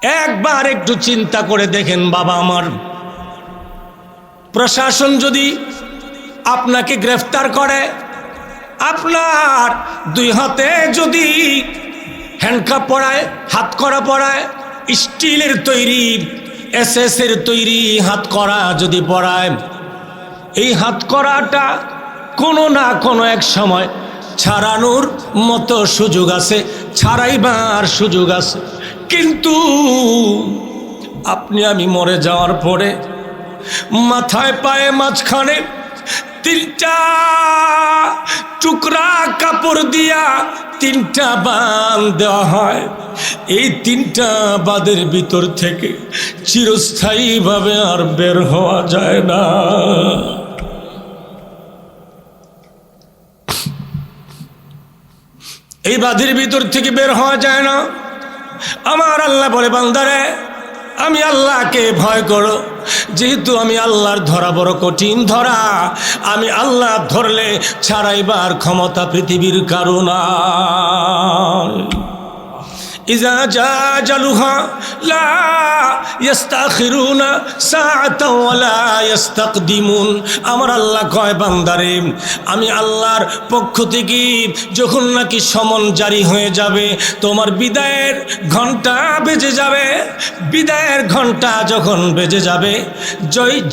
একবার একটু চিন্তা করে দেখেন বাবা আমার, প্রশাসন যদি আপনাকে গ্রেফতার করে, আপনার দুই হাতে যদি হ্যান্ডকাপ পরায়, হাতকড়া পরায়, স্টিলের তৈরি এসএস এর তৈরি হাতকড়া যদি পরায়, এই হাতকড়াটা কোনো না কোনো এক সময় ছাড়ানোর মতো সুযোগ আছে, ছাড়াইবার সুযোগ আছে। কিন্তু আপনি আমি মরে যাওয়ার পরে মাথায় পায়ে মাঝখানে তিনটা টুকরা কাপড় দিয়া তিনটা বাঁধ দেওয়া হয়। এই তিনটা বাঁধের ভিতর থেকে চিরস্থায়ীভাবে আর বের হওয়া যায় না। এই বাঁধের ভিতর থেকে বের হওয়া যায় না। আমার আল্লাহ বলে, বান্দারে আমি আল্লাহকে ভয় করো, যেহেতু আমি আল্লাহর ধরা বড় কঠিন ধরা, আমি আল্লাহ ধরলে ছাড়াইবার ক্ষমতা পৃথিবীর কারো নাই। ইজা জালুহা লা ইস্তাখিরুনা সাআতাও ওয়ালা ইস্তাকদিমুন। আমার আল্লাহ কয়, বান্দারে আমি আল্লাহর পক্ষ থেকে যখন নাকি সমন জারি হয়ে যাবে, তোমার বিদায়ের ঘন্টা বেজে যাবে, বিদায়ের ঘন্টা যখন বেজে যাবে,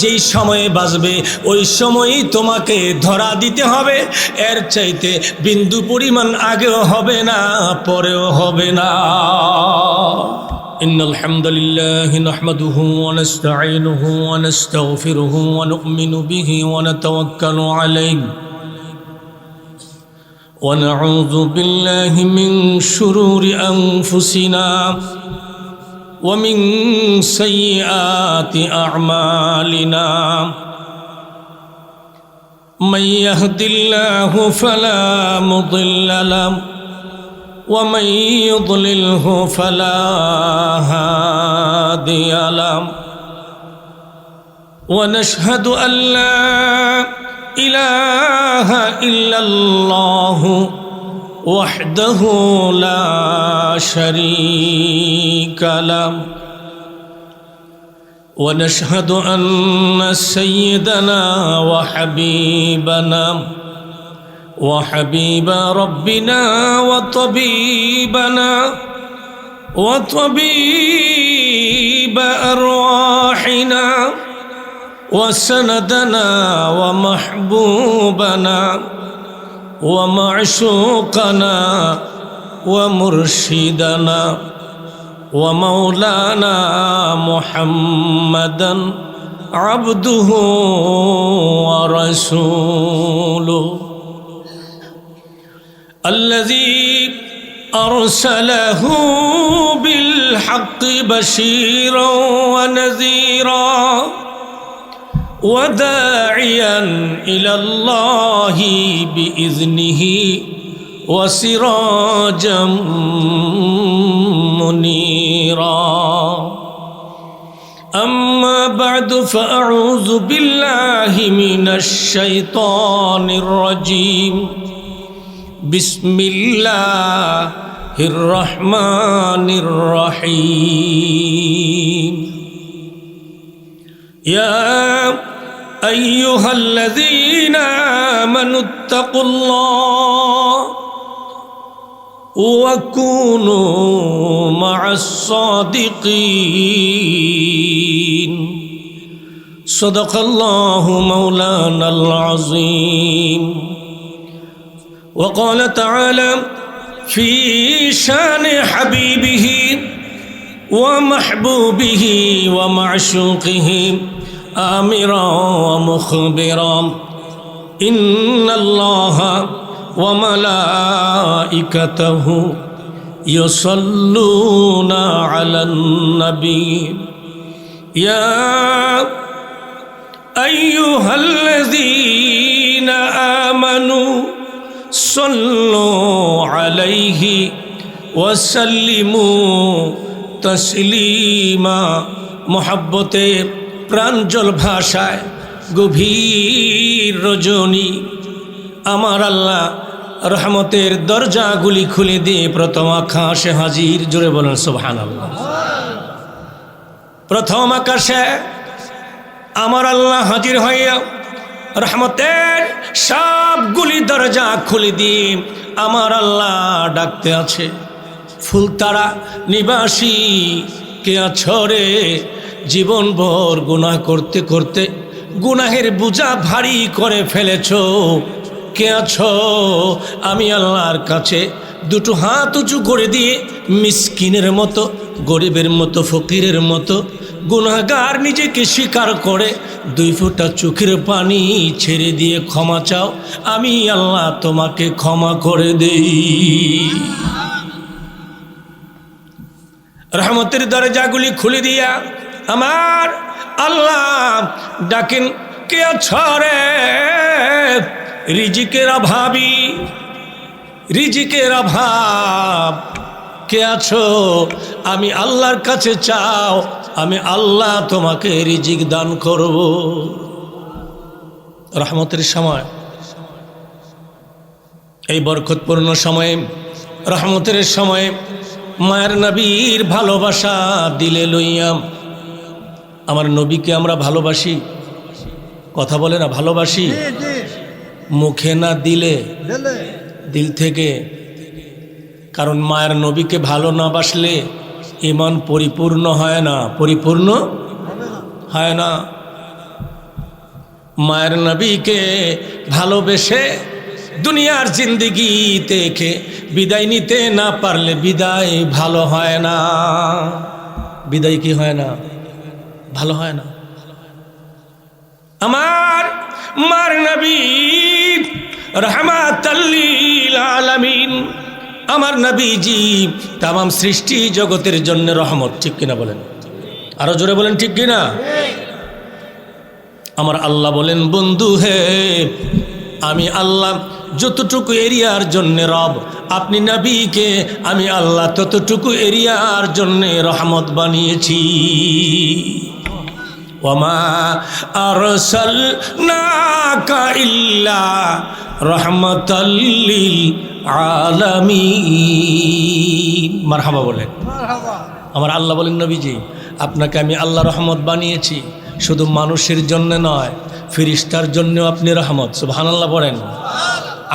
যেই সময়ে বাজবে ওই সময়ই তোমাকে ধরা দিতে হবে। এর চাইতে বিন্দু পরিমাণ আগেও হবে না, পরেও হবে না। إن الحمد لله نحمده ونستعينه ونستغفره ونؤمن به ونتوكل عليه ونعوذ بالله من شرور أنفسنا ومن سيئات أعمالنا من يهد الله فلا مضل له ومن يضلله فلا هادي له ونشهد أن لا إله إلا الله وحده لا شريك له ونشهد أن سيدنا وحبيبنا وحبيب ربنا وطبيب أرواحنا وسندنا ومحبوبنا ومعشوقنا ومرشدنا ومولانا محمدا عبده ورسوله الذي أرسله بالحق بشيرا ونذيرا وداعيا إلى الله بإذنه وسراجا منيرا أما بعد فأعوذ بالله من الشيطان الرجيم بسم الله الرحمن الرحيم يا أيها الذين آمنوا اتقوا الله وكونوا مع الصادقين صدق الله مولانا العظيم وقال تعالى في شان حبيبه ومحبوبه ومعشوقه آمرا ومخبرا إن الله وملائكته يصلون على النبي يا أيها الذين آمنوا صلوا عليه وسلموا تسليما। محبতে প্রাঞ্জল ভাষায় গভীর রজনী আমার আল্লাহ রহমতের দরজাগুলি খুলে দিয়ে প্রথম আকাশে হাজির। জোরে বলেন সুবহানাল্লাহ। প্রথম আকাশে আমার আল্লাহ হাজির হইয়া রহমতের সবগুলি দরজা খুলে দিয়ে আমার আল্লাহ ডাকতে আছে, ফুলতারা নিবাসী কে আছো রে? জীবনভর গুনাহ করতে করতে গুনাহের বোঝা ভারী করে ফেলেছো, কে আছো? আমি আল্লাহর কাছে দুটো হাত উঁচু করে দিয়ে মিসকিনের মতো, গরিবের মতো, ফকিরের মতো গুনাহগার নিজেকে স্বীকার করে 2 ফোঁটা চোখের পানি ছেড়ে দিয়ে ক্ষমা চাও, আমি আল্লাহ তোমাকে ক্ষমা করে দেই। রহমতের দরজাগুলি খুলে দিয়া আমার আল্লাহ ডাকেন, কে আছো রে? রিজিকের অভাবী, রিজিকের অভাব, কে আছো? আমি আল্লাহর কাছে চাও, আমি আল্লাহ তোমাকে রিজিক দান করব। রহমতের সময়, এই বরকতপূর্ণ সময়ে, রহমতের সময়ে মায়ের নবীর ভালোবাসা দিলে লইয়া, আমার নবীকে আমরা ভালোবাসি, কথা বলে না ভালোবাসি, মুখে না দিলে দিল থেকে। কারণ মায়ের নবীকে ভালো না বাসলে ঈমান পরিপূর্ণ হয় না, পরিপূর্ণ হয় না। মায়ের নবীকে ভালোবেসে দুনিয়ার জিন্দেগি থেকে বিদায় নিতে না পারলে বিদায় ভালো হয় না। বিদায় কি হয় না? ভালো হয় না। আমার মার নবী রাহমাতাল লিল আলামিন, আমার নবীজি তামাম সৃষ্টি জগতের জন্য রহমত, ঠিক কিনা বলেন? আরো জোরে বলেন ঠিক কিনা? আমার আল্লাহ বলেন, বন্ধু হে, আমি আল্লাহ যতটুকু এরিয়ার জন্য রব, আপনি নবীকে আমি আল্লাহ ততটুকু এরিয়ার জন্য রহমত বানিয়েছি। ওয়ামা আরসালনাকা ইল্লা রাহমাতাল লিল আলামিন। মারহাবা বলেন। আমার আল্লাহ বলেন, নবীজি আপনাকে আমি আল্লাহ রহমত বানিয়েছি, শুধু মানুষের জন্য নয়, ফেরেশতার জন্য আপনি রহমত। সুবহানাল্লাহ বলেন।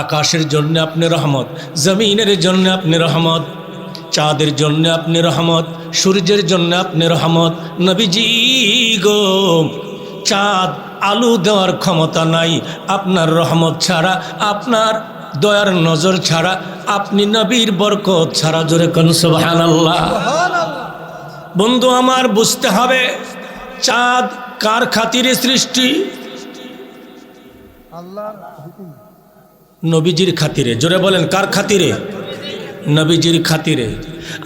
আকাশের জন্য আপনি রহমত, জমিনের জন্য আপনি রহমত, চাঁদের জন্য আপনি রহমত, সূর্যের জন্য আপনি রহমত। নবীজি গো, চাঁদ আলু দেওয়ার ক্ষমতা নাই আপনার রহমত ছাড়া, আপনার দয়ার নজর ছাড়া, আপনি নবীর বরকত ছাড়া। জোরে কোন সুবহানাল্লাহ। বন্ধু আমার, বুঝতে হবে চাঁদ কার খাতিরে সৃষ্টি? নবীজির খাতিরে। জোরে বলেন, কার খাতিরে? নবীজির খাতিরে।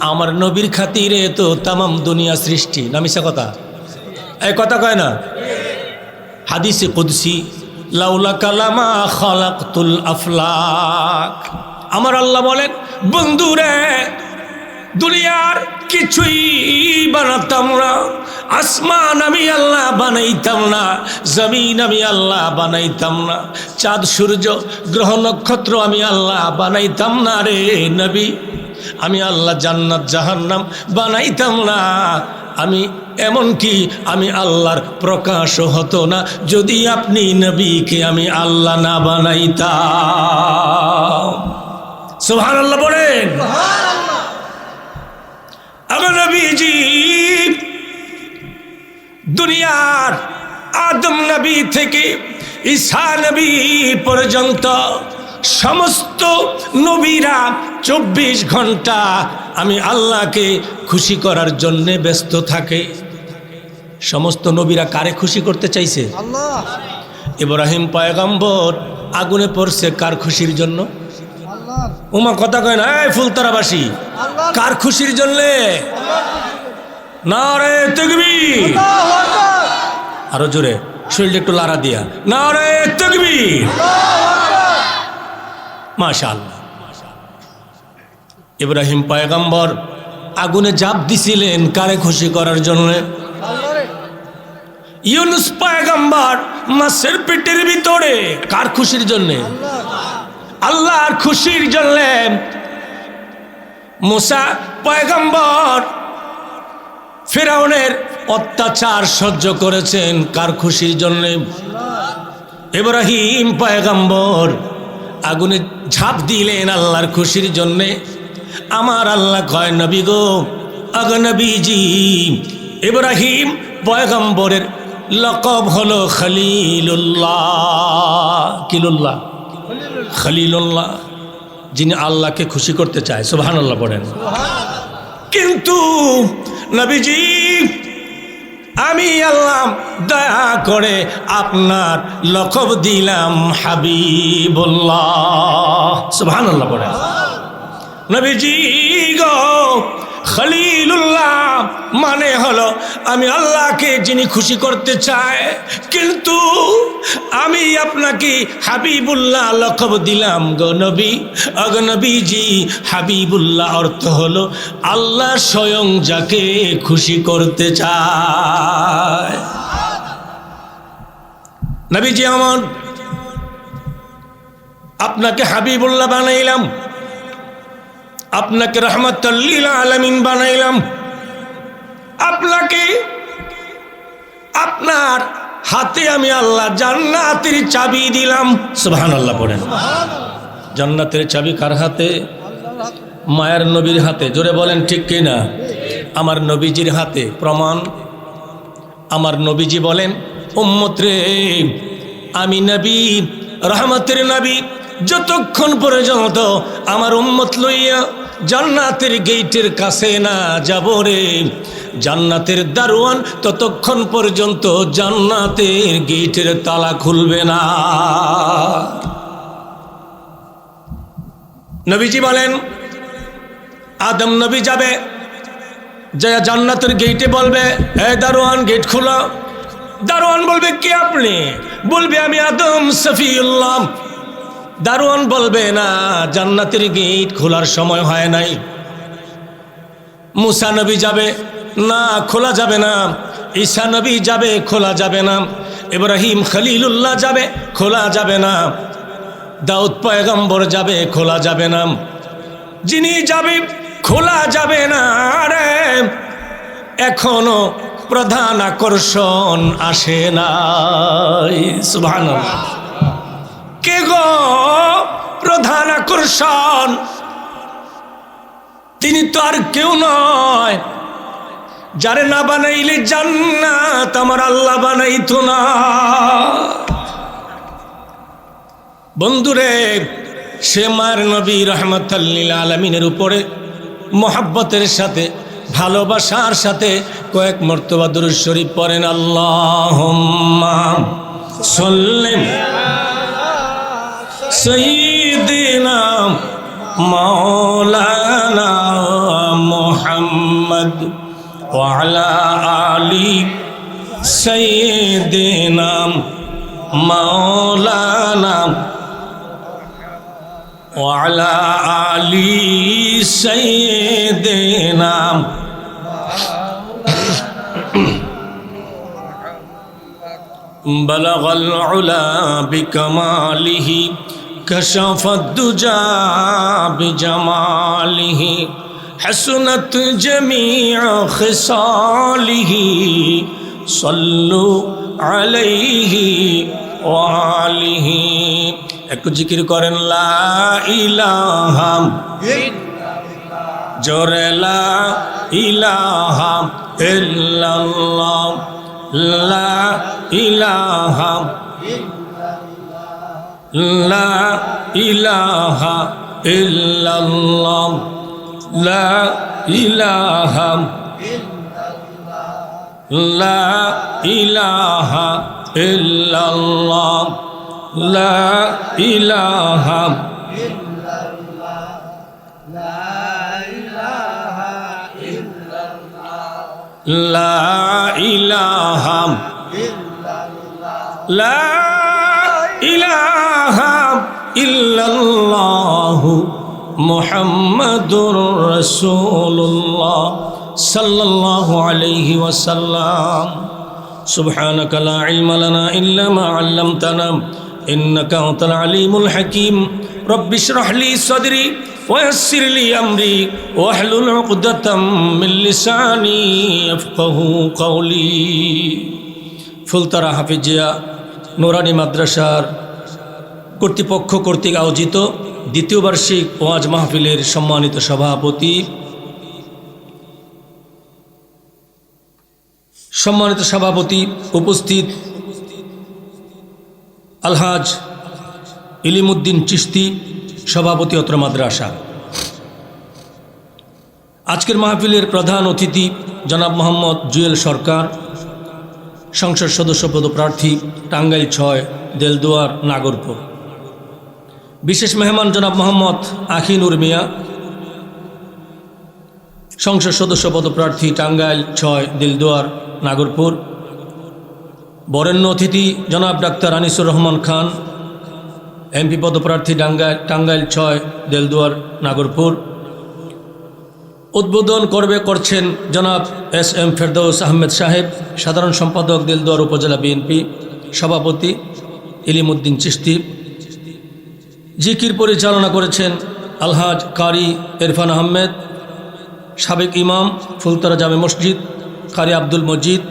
আমার নবীর খাতিরে তো তামাম দুনিয়া সৃষ্টি, না মিছা কথা? এই কথা কয় না? হাদিসে কুদসি, লাউলা কালামা খালাকতুল আফলাক। আমার আল্লাহ বলেন, বন্ধুরে দুনিয়ার কিছুই বানাতাম না, আসমান আমি আল্লাহ বানাইতাম না, জমিন আমি আল্লাহ বানাইতাম না, চাঁদ সূর্য গ্রহ নক্ষত্র আমি আল্লাহ বানাইতাম না রে নবী। আমি আল্লাহ জান্নাত জাহান্নাম বানাইতাম না। আমি এমনকি আমি আল্লাহর প্রকাশ হতো না যদি আপনি নবীকে আমি আল্লাহ না বানাইতাম। সুবহানাল্লাহ বলেন। আমার নবীজি দুনিয়ার আদম নবী থেকে ঈসা নবী পর্যন্ত সমস্ত নবীরা 24 ঘন্টা আমি আল্লাহকে খুশি করার জন্য ব্যস্ত থাকে। সমস্ত নবীরা কারে খুশি করতে চাইছে? আল্লাহ। ইব্রাহিম পয়গম্বর আগুনে পড়ছে কার খুশির জন্য? আল্লাহ। ওমা কথা কয় না, এই ফুলতরাবাসী কার খুশির জন্য? নারে তাকবীর। আল্লাহু আকবার। আরো জোরে, শরীরটা একটু লাড়া দিয়া, নারে তাকবীর। মাশাআল্লাহ। ইব্রাহিম পয়গম্বর আগুনে ঝাঁপ দিছিলেন কারে খুশি করার জন্য? ইউনুস পয়গম্বর মাছের পেটের ভিতরে কার খুশির জন্য? আল্লাহর খুশির জন্য। মুসা পয়গম্বর ফিরআউনের অত্যাচার সহ্য করেছেন কার খুশির জন্যে? ইব্রাহিম পয়গম্বর আগুনে ঝাঁপ দিলেন আল্লাহর খুশির জন্যে। আমার আল্লাহ কয় নবী গো, আগে নবীজি, ইব্রাহিম পয়গম্বরের লকব হলো খলিলুল্লাহ। কিলুল্লাহ? খলিলুল্লাহ, যিনি আল্লাহকে খুশি করতে চায়। সুবহানাল্লাহ পড়েন। কিন্তু নবীজি, আমি আল্লাহ দয়া করে আপনার লকব দিলাম হাবিবুল্লাহ। সুবহানাল্লাহ পড়েন। নবীজি গো, খলিলুল্লাহ মানে হলো আমি আল্লাহকে যিনি খুশি করতে চায়, কিন্তু আমি আপনাকে হাবিবুল্লাহ লকব দিলাম গো নবী। অগো নবীজি, হাবিবুল্লাহ অর্থ হলো আল্লাহ স্বয়ং যাকে খুশি করতে চায়। নবীজি আমার, আপনাকে হাবিবুল্লাহ বানাইলাম, আপনাকে রহমাতুল লিল আলামিন বানাইলাম, আপনাকে আপনার হাতে আমি আল্লাহ জান্নাতের চাবি দিলাম। সুবহানাল্লাহ পড়েন। জান্নাতের চাবি কার হাতে? মায়ের নবীর হাতে। জোরে বলেন ঠিক কিনা? আমার নবীজির হাতে। প্রমাণ, আমার নবীজি বলেন, উম্মত রে, আমি নবী, রহমতের নবী, যতক্ষণ পর্যন্ত আমার উম্মত লইয়া জান্নাতের গেটের কাছে না যাব রে, জান্নাতের দারোয়ান ততক্ষণ পর্যন্ত জান্নাতের গেটের তালা খুলবে না। নবীজি বলেন, আদম নবী যাবে, যে জান্নাতের গেটে বলবে, এ দারোয়ান গেট খোলো। দারোয়ান বলবে, কে আপনি? বলবে, আমি আদম সফিউল্লাহ। দারোয়ান বলবে, না, জান্নাতের গেট খোলার সময় হয় নাই। মুসা নবী যাবে, না, খোলা যাবে না। ঈসা নবী যাবে, খোলা যাবে না। ইব্রাহিম খলিলুল্লাহ যাবে, খোলা যাবে না। দাউদ পয়গম্বর যাবে, খোলা যাবে না। যিনি যাবে, খোলা যাবে না রে। এখনো প্রধান আকর্ষণ আসে নাই। সুবহানাল্লাহ। কে গো প্রধান আকর্ষণ? তিনি তো আর কেউ নয়, যারে না বানাইলে জান্নাত আমার আল্লাহ বানাইতো না। বন্ধুরে, সে মায়ের নবী রহমাতুল লিল আলামিনের উপরে মোহাব্বতের সাথে, ভালোবাসার সাথে কয়েক মর্তবা দুরূদ শরীফ পড়েন। আল্লাহুম্মা সাল্লি সাইয়্যিদিনা মাওলানা মুহাম্মদ ওয়া আলা আলি সাইয়্যিদিনা মাওলানা ওয়া আলা আলি সাইয়্যিদিনা বালাগাল উলা বিকামালিহি কাশাফাদ দুজা বিজামালিহি হাসনাত জামিউ খিসালিহি সাল্লু আলাইহি ওয়া আলিহি। একটু জিকির করেন, লা ইলাহা ইল্লাল্লাহ, জোরে লা ইলাহা ইল্লাল্লাহ, লা ইলাহা লা ইলাহা ইল্লাল্লাহ, লা ইলাহা লা ইলাহা ইল্লাল্লাহ, লা ইলাহা লা ইলাহা লা ইলাহা ইল্লাল্লাহ মুহাম্মাদুর রাসূলুল্লাহ সাল্লাল্লাহু আলাইহি ওয়াসাল্লাম। সুবহানাকা লা ইলমা লানা ইল্লা মা আল্লামতানা ইন্নাকা আনতাল আলিমুল হাকীম। রব্বি ইশরাহ লি সাদরি ওয়ায়াসসির লি আমরি ওয়াহলুল উকদাতাম মিন লিসানি ইয়াফকাহু কওলি। ফুলতারা হাফিজিয়া নুরানি মাদ্রাসার কর্তৃপক্ষ কর্তৃক আয়োজিত দ্বিতীয় বার্ষিক ওয়াজ মাহফিলের সম্মানিত সভাপতি উপস্থিত আলহাজ ইলিমুদ্দিন চিশতি, সভাপতি অত্র মাদ্রাসা। আজকের মাহফিলের প্রধান অতিথি জনাব মোহাম্মদ জুয়েল সরকার, সংসদ সদস্য পদপ্রার্থী, টাঙ্গাইল ৬ দেলদুয়ার নাগরপুর। বিশেষ মেহমান জনাব মোহাম্মদ আখিনুর মিয়া, সংসদ সদস্য পদপ্রার্থী, টাঙ্গাইল ৬ দেলদুয়ার নাগরপুর। বরেণ্য অতিথি জনাব ডাক্তার আনিসুর রহমান খান, এমপি পদপ্রার্থী, টাঙ্গাইল ৬ দেলদুয়ার নাগরপুর। উদ্বোধন করছেন জনাব SM ফেরদৌস আহমেদ সাহেব, সাধারণ সম্পাদক, দেলদুয়ার উপজেলা বিএনপি, সভাপতি ইলিমুদ্দিন চিশতি। জিকির পরিচালনা করেছেন আলহাজ কারি ইরফান আহমেদ, সাবেক ইমাম ফুলতারা জামে মসজিদ, কারি আব্দুল মজিদ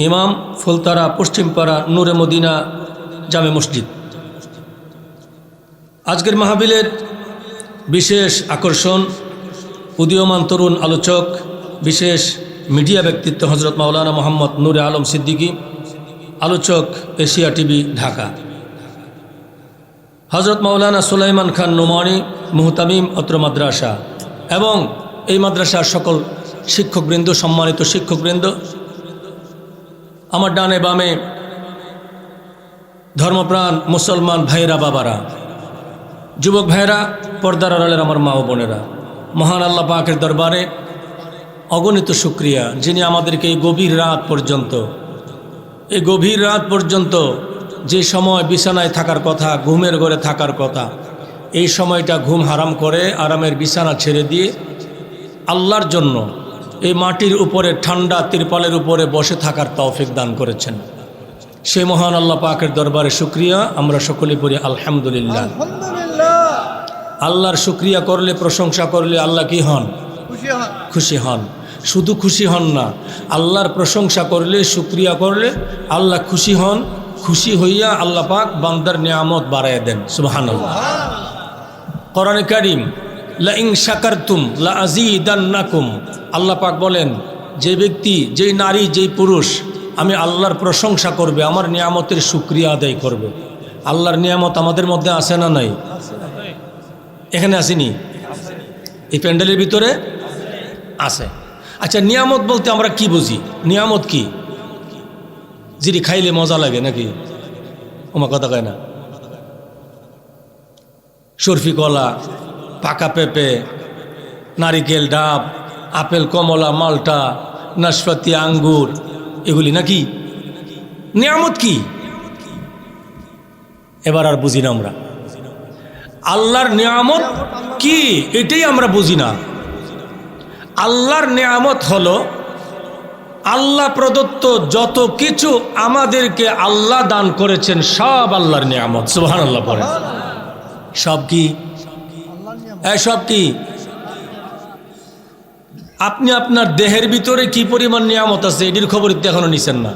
ইমাম, ফুলতারা পশ্চিমপাড়া নূরে মদিনা জামে মসজিদ। আজকের মাহফিলের বিশেষ আকর্ষণ উদীয়মান তরুণ আলোচক, বিশেষ মিডিয়া ব্যক্তিত্ব হজরত মাওলানা মোহাম্মদ নূরে আলম সিদ্দিকী, আলোচক এশিয়া টিভি ঢাকা। হজরত মাওলানা সুলাইমান খান নোমানী মুহতামিম অত্র মাদ্রাসা এবং এই মাদ্রাসার সকল শিক্ষকবৃন্দ, সম্মানিত শিক্ষকবৃন্দ, আমার ডানে বামে ধর্মপ্রাণ মুসলমান ভাইরা, বাবারা, যুবক ভাইরা, পর্দার আড়ালের আমার মা ও বোনেরা, মহান আল্লাহ পাকের দরবারে অগণিত শুকরিয়া, যিনি আমাদেরকে এই গভীর রাত পর্যন্ত যে সময় বিছানায় থাকার কথা, ঘুমের ঘরে থাকার কথা, এই সময়টা ঘুম হারাম করে আরামের বিছানা ছেড়ে দিয়ে আল্লাহর জন্য এই মাটির উপরে ঠান্ডা তিরপালের উপরে বসে থাকার তৌফিক দান করেছেন। সেই মহান আল্লাহ পাকের দরবারে শুকরিয়া আমরা সকলে পড়ি আলহামদুলিল্লাহ। আল্লাহর শুকরিয়া করলে, প্রশংসা করলে আল্লাহ কি হন? খুশি হন। শুধু খুশি হন না, আল্লাহর প্রশংসা করলে, শুকরিয়া করলে আল্লাহ খুশি হন। খুশি হইয়া আল্লাহ পাক বান্দার নিয়ামত বাড়ায় দেন। সুবহানাল্লাহ। কোরআনে কারীম লা ইন শাকারতুম লা আযীদান্নাকুম, আল্লাহ পাক বলেন, যে ব্যক্তি, যেই নারী, যেই পুরুষ আমি আল্লাহর প্রশংসা করবে, আমার নিয়ামতের শুকরিয়া আদায় করবে। আল্লাহর নিয়ামত আমাদের মধ্যে আছে না নাই? এখানে আসেনি? এই প্যান্ডেলের ভিতরে আছে। আচ্ছা, নিয়ামত বলতে আমরা কি বুঝি? নিয়ামত কি? যিনি খাইলে মজা লাগে নাকি? ওমা কথা কয় না। শর্ফি কলা, পাকা পেঁপে, নারিকেল, ডাব, আপেল, কমলা, মালটা, নাশপাতি, আঙ্গুর, এগুলি নাকি নিয়ামত? কি এবার আর বুঝি না আমরা। আল্লাহর নিয়ামত কি এটাই আমরা বুঝি না। আল্লাহর নিয়ামত হলো আল্লাহ প্রদত্ত যত কিছু আমাদেরকে আল্লাহ দান করেছেন, সব আল্লাহর নিয়ামত। সুবহানাল্লাহ পড়েন। সব কি? সব কি? আপনি আপনার দেহের ভিতরে কি পরিমাণ নিয়ামত আছে এটির খবর এখনো নিছেন না?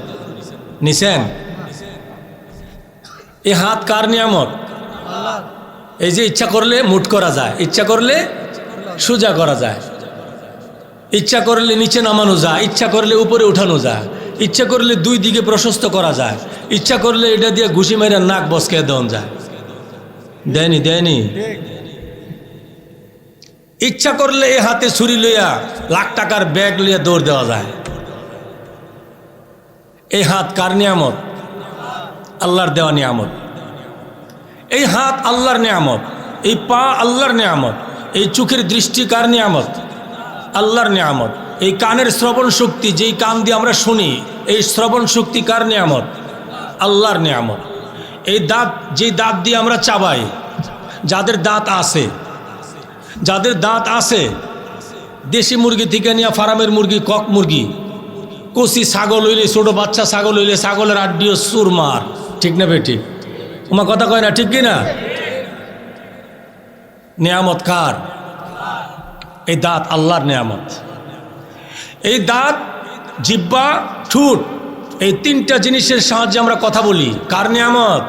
নিছেন? এই হাত কার নিয়ামত? এই যে ইচ্ছা করলে মুট করা যায়, ইচ্ছা করলে সোজা করা যায়, ইচ্ছা করলে নিচে নামানো যায়, ইচ্ছা করলে উপরে উঠানো যায়, ইচ্ছা করলে দুই দিকে প্রশস্ত করা যায়, ইচ্ছা করলে এটা দিয়ে ঘুষি মেরে নাক বসকে দেওয়া যায়। দেয়নি? দেয়নি? ইচ্ছা করলে এই হাতে ছুরি লইয়া লাখ টাকার ব্যাগ লইয়া দৌড় দেওয়া যায়। এই হাত কার নিয়ামত? আল্লাহর দেওয়া নিয়ামত। এই হাত আল্লাহর নিয়ামত, এই পা আল্লাহর নিয়ামত, এই চোখের দৃষ্টি কার নিয়ামত? আল্লাহর নিয়ামত। এই কানের শ্রবণ শক্তি, যেই কান দিয়ে আমরা শুনি, এই শ্রবণ শক্তি কার নিয়ামত? আল্লাহর নিয়ামত। এই দাঁত, যেই দাঁত দিয়ে আমরা চাবাই, যাদের দাঁত আছে, যাদের দাঁত আছে, দেশি মুরগি থেকে নিয়ে ফার্মের মুরগি, কক মুরগি, কচি ছাগল হইলে, ছোট বাচ্চা ছাগল হইলে ছাগলের আড্ডিও সুরমার, ঠিক না বেটি? ওমা কথা কয় না, ঠিক কিনা? নিয়ামত কার? এই দাঁত আল্লাহর নিয়ামত। এই দাঁত, জিহ্বা, ঠোঁট, এই তিনটা জিনিসের সাহায্যে আমরা কথা বলি। কার নিয়ামত?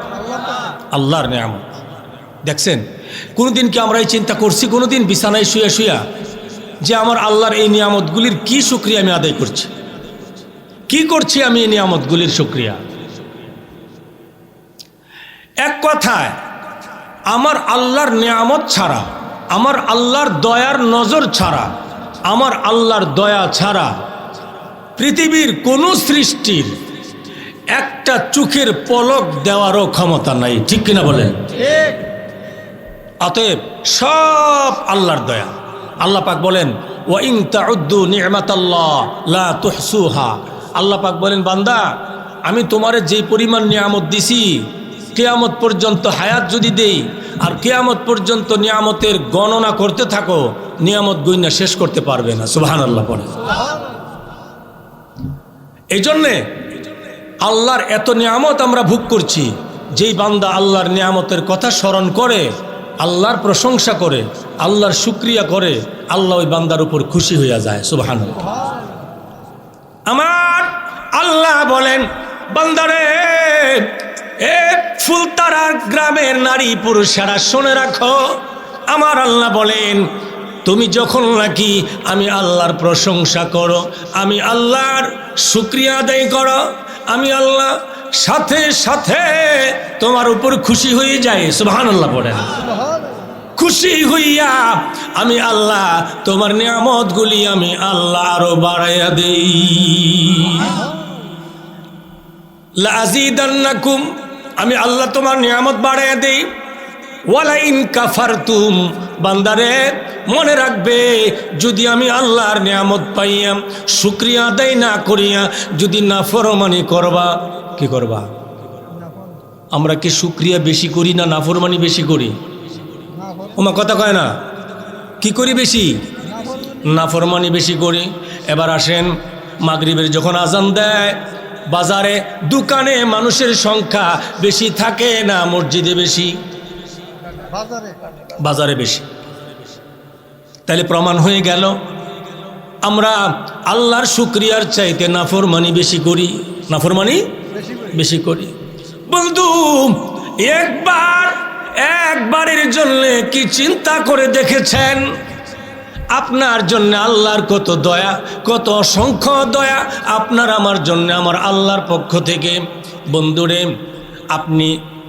আল্লাহর নিয়ামত। দেখছেন, কোনোদিন কি আমরা এই চিন্তা করছি কোনোদিন বিছানায় শুয়ে শুয়া যে আমার আল্লাহর এই নিয়ামতগুলির কি শুকরিয়া আমি আদায় করছি? কি করছি আমি এই নিয়ামতগুলির শুকরিয়া? এক কথায়, আমার আল্লাহর নিয়ামত ছাড়া, আমার আল্লাহর দয়ার নজর ছাড়া, আমার আল্লাহর দয়া ছাড়া পৃথিবীর কোনো সৃষ্টির একটা চোখের পলক দেওয়ারও ক্ষমতা নাই। ঠিক কিনা বলেন? অতএব সব আল্লাহর দয়া। আল্লাহ পাক বলেন, ওয়া ইন তাউদ্দু নি'মাতাল্লাহ লা তুহসুহা। আল্লাহ পাক বলেন, বান্দা, আমি তোমারে যে পরিমাণ নিয়ামত দিছি, কিয়ামত পর্যন্ত হায়াত যদি দেই আর কিয়ামত পর্যন্ত নিয়ামতের গণনা করতে থাকো, নিয়ামত গণনা শেষ করতে পারবে না। সুবহানাল্লাহ পড়ে। এই জন্যে আল্লাহর এত নিয়ামত আমরা ভোগ করছি। যেই বান্দা আল্লাহর নিয়ামতের কথা স্মরণ করে, আল্লাহর প্রশংসা করে, আল্লাহর শুকরিয়া করে, আল্লাহ ওই বান্দার উপর খুশি হইয়া যায়। সুবহানাল্লাহ। আমার আল্লাহ বলেন, বান্দারে, এ ফুলতারার গ্রামের নারী পুরুষেরা শুনে রাখো, আমার আল্লাহ বলেন, তুমি যখন নাকি আমি আল্লাহর প্রশংসা করো, আমি আল্লাহর শুকরিয়া আদায় করো, আমি আল্লাহ সাথে সাথে তোমার উপর খুশি হয়ে যায়। সুবহানাল্লাহ পড়েন। খুশি হইয়া আমি আল্লাহ তোমার নিয়ামতগুলি আমি আল্লাহ আরো বাড়াইয়া দেই। লাযিদান্নাকুম, আমি আল্লাহ তোমার নিয়ামত বাড়াইয়া দেই। ওয়ালা ইন কাফারতুম, বান্দারে মনে রাখবে, যদি আমি আল্লাহর নিয়ামত পাইয়া শুকরিয়া আদায় না করিয়া যদি নাফরমানি করবা, কি করবা? আমরা কি শুকরিয়া বেশি করি না নাফরমানি বেশি করি? ওমা কথা কয় না, কি করি বেশি? নাফরমানি বেশি করি। এবার আসেন, মাগরিবের যখন আজান দেয়, বাজারে দোকানে মানুষের সংখ্যা বেশি থাকে না মসজিদে বেশি? বাজারে বেশি। তাহলে প্রমাণ হয়ে গেল আমরা আল্লাহর শুকরিয়ার চাইতে নাফরমানি বেশি করি। নাফরমানি বেশি করি। বন্ধু, একবারের জন্য কি চিন্তা করে দেখেছেন আপনার জন্য আল্লাহর কত দয়া, কত অসংখ্য দয়া আপনার আমার জন্য আমার আল্লাহর পক্ষ থেকে? বন্ধুরে, আপনি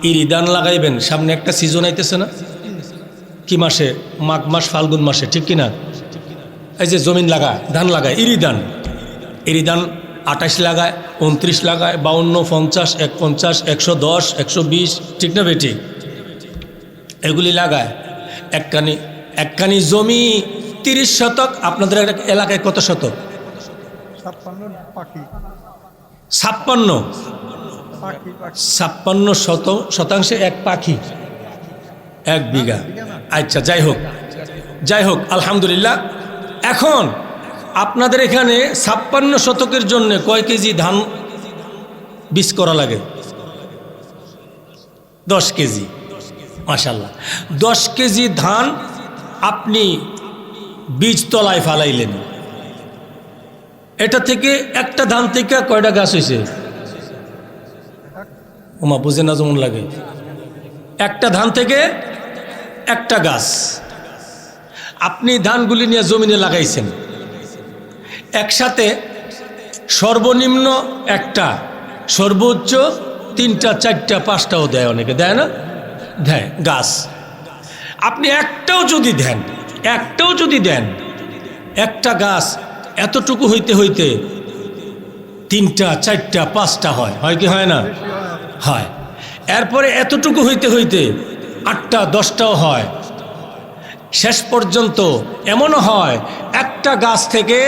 ইরিদান লাগাইবেন, সামনে একটা সিজন আইতেছে না? কি মাসে? মাঘ মাস, ফাল্গুন মাসে, ঠিক কিনা? এই যে জমিন লাগায়, ধান লাগায়, ইরিদান। ইরিদান 28 লাগায়, 29 লাগায়, 52, 50, 150, 110, 120, ঠিক না বেটি? এগুলি লাগায়। একখানি জমি 30 শতক। আপনাদের এলাকায় কত শতক? 56 শতাংশে এক পাখি, 1 বিঘা। আচ্ছা, যাই হোক, আলহামদুলিল্লাহ। এখন আপনাদের এখানে 56 শতকের জন্য কয় কেজি ধান বীজ করা লাগে? 10 কেজি। মাশাআল্লাহ, 10 কেজি ধান আপনি বীজ তলায় ফালাইলেন। এটা থেকে একটা ধান থেকে কয়টা গাছ হয়েছে? ওমা বুঝে না যেমন লাগে। একটা ধান থেকে একটা গাছ। আপনি ধানগুলি নিয়ে জমিনে লাগাইছেন, একসাথে সর্বনিম্ন একটা, সর্বোচ্চ 3টা 4টা 5টাও দেয়, অনেকে দেয় না? দেয় গাছ। আপনি একটাও যদি দেন, একটা গাছ এতটুকু হইতে 3টা 4টা 5টা হয় কি হয় না? হয়। এরপরে এতটুকু হইতে 8টা 10টাও হয়। শেষ পর্যন্ত এমনও হয় একটা গাছ থেকে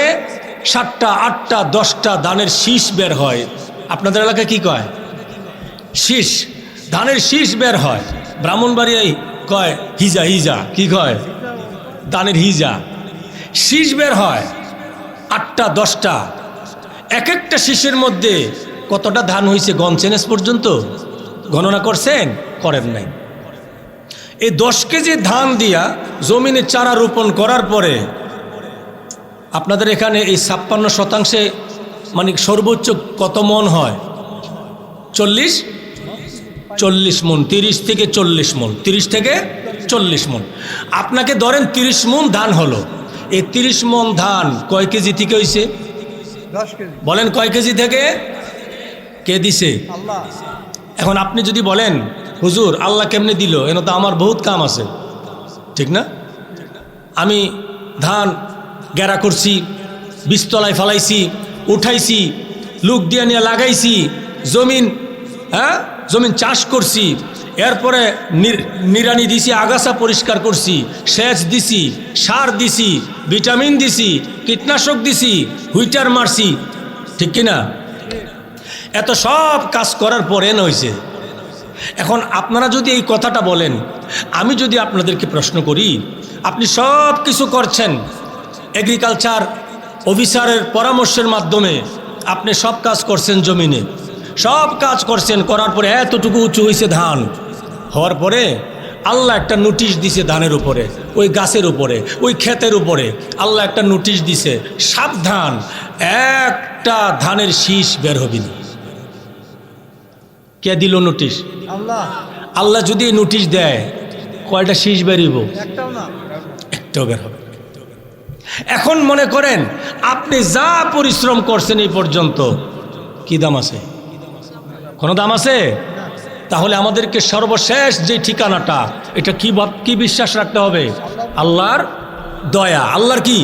7টা 8টা 10টা ধানের শীষ বের হয়। আপনাদের এলাকায় কি কয়? শীষ, ধানের শীষ বের হয়। ব্রাহ্মণবাড়িয়ায় কয় হিজা। কি কয়? ধানের হিজা। শীষ বের হয় 8টা 10টা। এক একটা শীষের মধ্যে কতটা ধান হয়েছে গণছেন? পর্যন্ত গণনা করছেন? করেন নাই। এই 10 কেজি ধান দিয়া জমিনে চারা রোপণ করার পরে আপনাদের এখানে এই 56% মানে সর্বোচ্চ কত মন হয়? 40 মন, 30 থেকে 40 মন, 30 থেকে 40 মন। আপনাকে ধরেন 30 মন ধান হলো। এই 30 মন ধান কয় কেজি থেকে হয়েছে? 10 কেজি। বলেন কয় কেজি থেকে? কে দিছে? আল্লাহ। এখন আপনি যদি বলেন হুজুর আল্লাহ কেমনে দিল, এনে তো আমার বহুত কাম আছে, ঠিক না? আমি ধান গেরা করছি, বীজতলায় ফালাইছি, উঠাইছি, লুক দিয়ে নিয়ে লাগাইছি, জমিন চাষ করছি, এরপরে নিড়ানি দিছি, আগাছা পরিষ্কার করছি, সেচ দিছি, সার দিছি, ভিটামিন দিছি, কীটনাশক দিছি, হুইটার মারছি, ঠিক কিনা? এত সব কাজ করার পরে হয়েছে। এখন আপনারা যদি এই কথাটা বলেন, আমি যদি আপনাদেরকে প্রশ্ন করি, আপনি সব কিছু করছেন এগ্রিকালচার অফিসারের পরামর্শের মাধ্যমে, আপনি সব কাজ করছেন, জমিনে সব কাজ করছেন, করার পরে এতটুকু উঁচু হয়েছে ধান, হওয়ার পরে আল্লাহ একটা নোটিশ দিছে ধানের উপরে, ওই গাছের উপরে, ওই ক্ষেতের উপরে আল্লাহ একটা নোটিশ দিছে, সাবধান, একটা ধানের শীষ বের হবি না। কে দিল নোটিশ? আল্লাহ। আল্লাহ যদি নোটিশ দেয়, কয়টা শীষ বেরিব? একটাও না, একটাও বের হবে। এখন মনে করেন আপনি যা পরিশ্রম করছেন এই পর্যন্ত, কি দাম আছে? কোনো দাম আছে? তাহলে আমাদেরকে সর্বশেষ যে ঠিকানাটা, এটা কি বিশ্বাস রাখতে হবে? আল্লাহর দয়া। আল্লাহর কি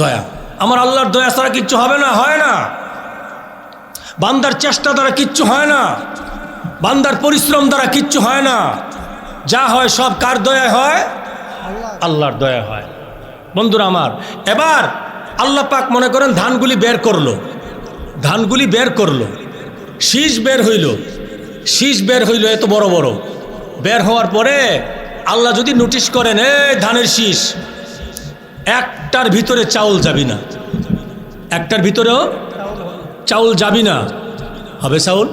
দয়া? আমার আল্লাহর দয়া ছাড়া কিচ্ছু হবে না, হয় না। বান্দার চেষ্টা দ্বারা কিচ্ছু হয় না, বান্দার পরিশ্রম দ্বারা কিচ্ছু হয় না। যা হয় সব কার দয়া হয়? আল্লাহর দয়া হয়। বন্ধুরা আমার, এবার আল্লাহ পাক মনে করেন ধানগুলি বের করলো, শীষ বের হইল, এত বড় বড় বের হওয়ার পরে আল্লাহ যদি নোটিশ করেন, এই ধানের শীষ, একটার ভিতরে চাউল যাবি না, একটার ভিতরেও চাউল যাবি না, হবে চাউল?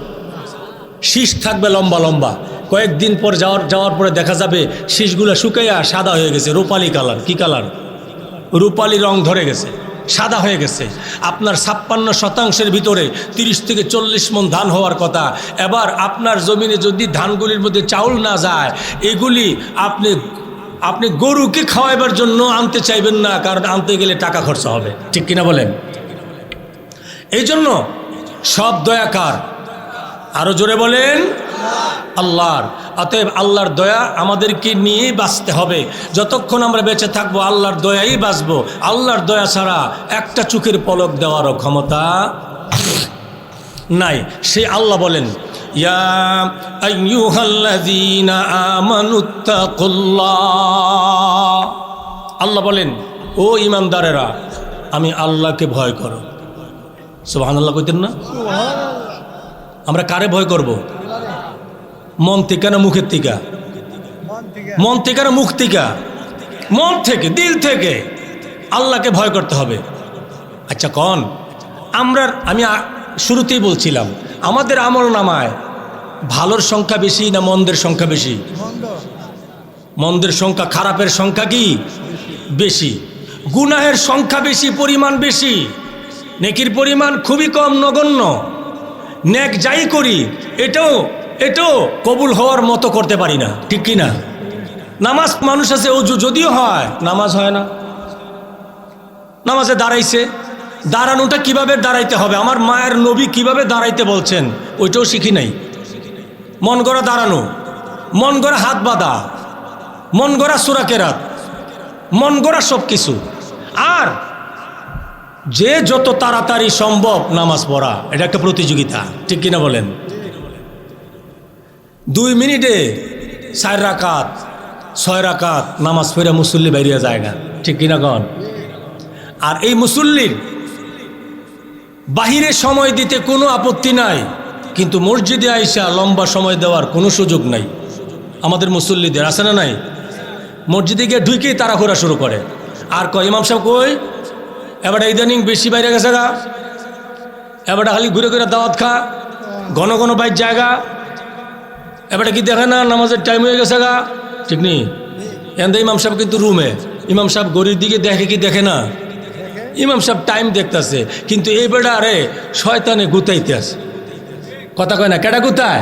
শীষ থাকবে লম্বা লম্বা, কয়েকদিন পর যাওয়ার পরে দেখা যাবে শীষগুলো শুকাইয়া সাদা হয়ে গেছে, রূপালি কালার। কি কালার? রূপালি রং ধরে গেছে, সাদা হয়ে গেছে। আপনার 56% ভিতরে 30 থেকে 40 মন ধান হওয়ার কথা। এবার আপনার জমিনে যদি ধানগুলির মধ্যে চাউল না যায়, এগুলি আপনি গরুকে খাওয়াইবার জন্য আনতে চাইবেন না, কারণ আনতে গেলে টাকা খরচা হবে, ঠিক কিনা বলেন? এই জন্য সব দয়া কার? আরো জোরে বলেন, আল্লাহর। অতএব আল্লাহর দয়া আমাদেরকে নিয়ে বাঁচতে হবে। যতক্ষণ আমরা বেঁচে থাকবো আল্লাহর দয়াই বাঁচবো। আল্লাহর দয়া ছাড়া একটা চোখের পলক দেওয়ারও ক্ষমতা নাই। সেই আল্লাহ বলেন, ইয়া আইয়ুহাল্লাযীনা আমানুত্তাকুল্লাহ, আল্লাহ বলেন, ও ঈমানদারেরা, আমি আল্লাহকে ভয় করো। সুবহানাল্লাহ কইতেন না? আমরা কারে ভয় করব? মন থেকে না মুখের থেকে? মন থেকে না মুখ থেকে? মন থেকে, দিল থেকে আল্লাহকে ভয় করতে হবে। আচ্ছা কোন আমি শুরুতেই বলছিলাম, আমাদের আমল নামায় ভালোর সংখ্যা বেশি না মন্দের সংখ্যা বেশি? মন্দের সংখ্যা, খারাপের সংখ্যা কি বেশি? গুনাহের সংখ্যা বেশি, পরিমাণ বেশি, নেকির পরিমাণ খুবই কম, নগণ্য। নেক যাই করি এটাও কবুল হওয়ার মতো করতে পারি না, ঠিক কি না? নামাজ মানুষ আছে, ওযু যদিও হয়, নামাজ হয় না। নামাজে দাঁড়ানোটা কিভাবে দাঁড়াইতে হবে, আমার মায়ের নবী কিভাবে দাঁড়াইতে বলছেন, ওইটাও শিখি নাই। মন গড়া দাঁড়ানো, মন গড়া হাত বাঁধা, মন গড়া সূরা কেরাত, মন গড়া সব কিছু। আর যে যত তাড়াতাড়ি সম্ভব নামাজ পড়া, এটা একটা প্রতিযোগিতা, ঠিক কিনা বলেন? 2 মিনিটে 4 রাকাত 6 রাকাত নামাজ পড়ে মুসল্লি বেরিয়ে যায় না, ঠিক কিনা কন? আর এই মুসল্লির বাহিরে সময় দিতে কোনো আপত্তি নাই, কিন্তু মসজিদে আইসা লম্বা সময় দেওয়ার কোনো সুযোগ নাই। আমাদের মুসল্লিদের আছে না নাই? মসজিদে গিয়ে ঢুকেই তাড়াহুড়া শুরু করে, আর কয় ইমাম সাহেব কই, এবারটা ইদানিং বেশি বাইরে গেছে গা, এবারটা খালি ঘুরে ঘুরে দাওয়াত খা, ঘন ঘন বাইর জায়গা, এবারটা কি দেখে না নামাজের টাইম হয়ে গেছে গা, ঠিক নেই? এখান ইমাম সাহেব কিন্তু রুমে, ইমাম সাহেব গরির দিকে দেখে কি দেখে না? ইমাম সাহেব টাইম দেখতেছে, কিন্তু এই বেটা আরে শয়তানে গুতাইতে আছে। কথা কয় না? কেডা গুতায়?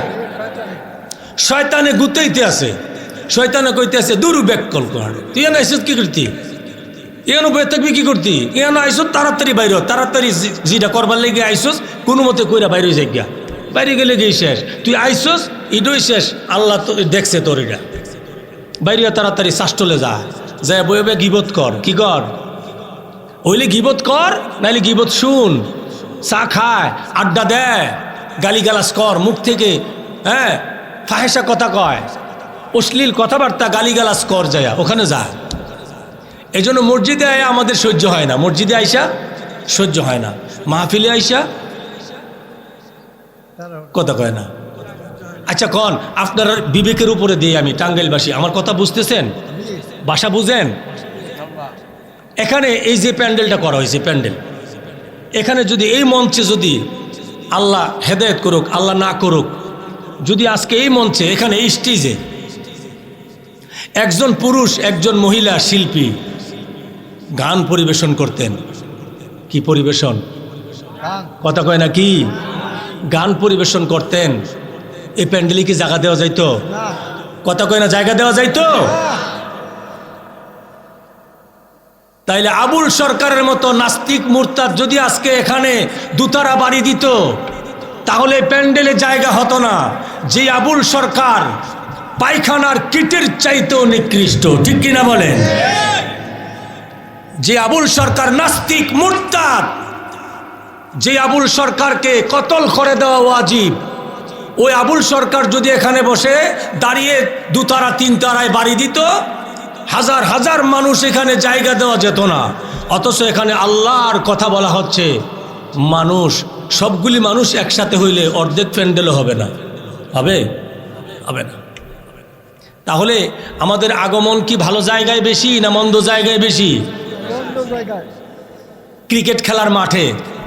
শয়তানে গুতাইতে আছে। শয়তানে কইতে আছে দুরু ব্যাক কল কর, তুই এনে আইসত কি করতি? এখানে বয়ে থাকবি কি করতি? এখানে আইসত তাড়াতাড়ি বাইর, তাড়াতাড়ি যেটা করবার লেগে আইসস কোনো মতে কইরা বাইরে যাই গা, বাইরে গেলে গিয়ে শেষ। তুই আইসস ইডই শেষ, আল্লাহ তো দেখছে তোর এটা। বাইরে তাড়াতাড়ি শাস্টলে যা, যায় বয়ে বয়ে গিবত কর। কি কর? হইলে গিবত কর, নাইলে গিবত শুন, চা খায়, আড্ডা দেয়, গালিগালাজ কর মুখ থেকে। হ্যাঁ, ফাহেসা কথা কয়, অশ্লীল কথাবার্তা গালিগালাজ কর, যায় ওখানে যা। এই জন্য মসজিদে আয়া আমাদের সহ্য হয় না, মসজিদে আইসা সহ্য হয় না, মাহফিলে আইসা কথা কয় না। আচ্ছা কন, আপনার বিবেকের উপরে দিয়ে আমি টাঙ্গাইলবাসী, আমার কথা বুঝতেছেন? ভাষা বুঝেন? এখানে এই যে প্যান্ডেলটা করা হয়েছে, প্যান্ডেল এখানে যদি এই মঞ্চে যদি আল্লাহ হেদায়েত করুক, আল্লাহ না করুক, যদি আজকে এই মঞ্চে এখানে এই স্টেজে একজন পুরুষ একজন মহিলা শিল্পী গান পরিবেশন করতেন, কি পরিবেশন? কথা কয় না? কি গান পরিবেশন করতেন, এই প্যান্ডেলে কি জায়গা দেওয়া যাইতো? কথা কয় না? জায়গা দেওয়া যাইতো? তাইলে আবুল সরকারের মতো নাস্তিক মুরতাদ যদি আজকে এখানে দুতারা বাড়ি দিত, তাহলে প্যান্ডেলে জায়গা হতো না। যে আবুল সরকার পায়খানার কিটের চাইতেও নিকৃষ্ট, ঠিক কিনা বলেন? যে আবুল সরকার নাস্তিক মুরতাদ, যে আবুল সরকারকে কতল করে দেওয়া ওয়াজিব, ওই আবুল সরকার যদি এখানে বসে দাঁড়িয়ে দুতারা তিন তারায় বাড়ি দিত, হাজার হাজার মানুষ এখানে জায়গা দেওয়া যেত না। অথচ এখানে আল্লাহর কথা বলা হচ্ছে, মানুষ সবগুলি মানুষ একসাথে হইলে অর্ধেক প্যান্ডেলও হবে না। হবে? হবে না। তাহলে আমাদের আগমন কি ভালো জায়গায় বেশি না মন্দ জায়গায় বেশি? ক্রিকেট খেলার মাঠে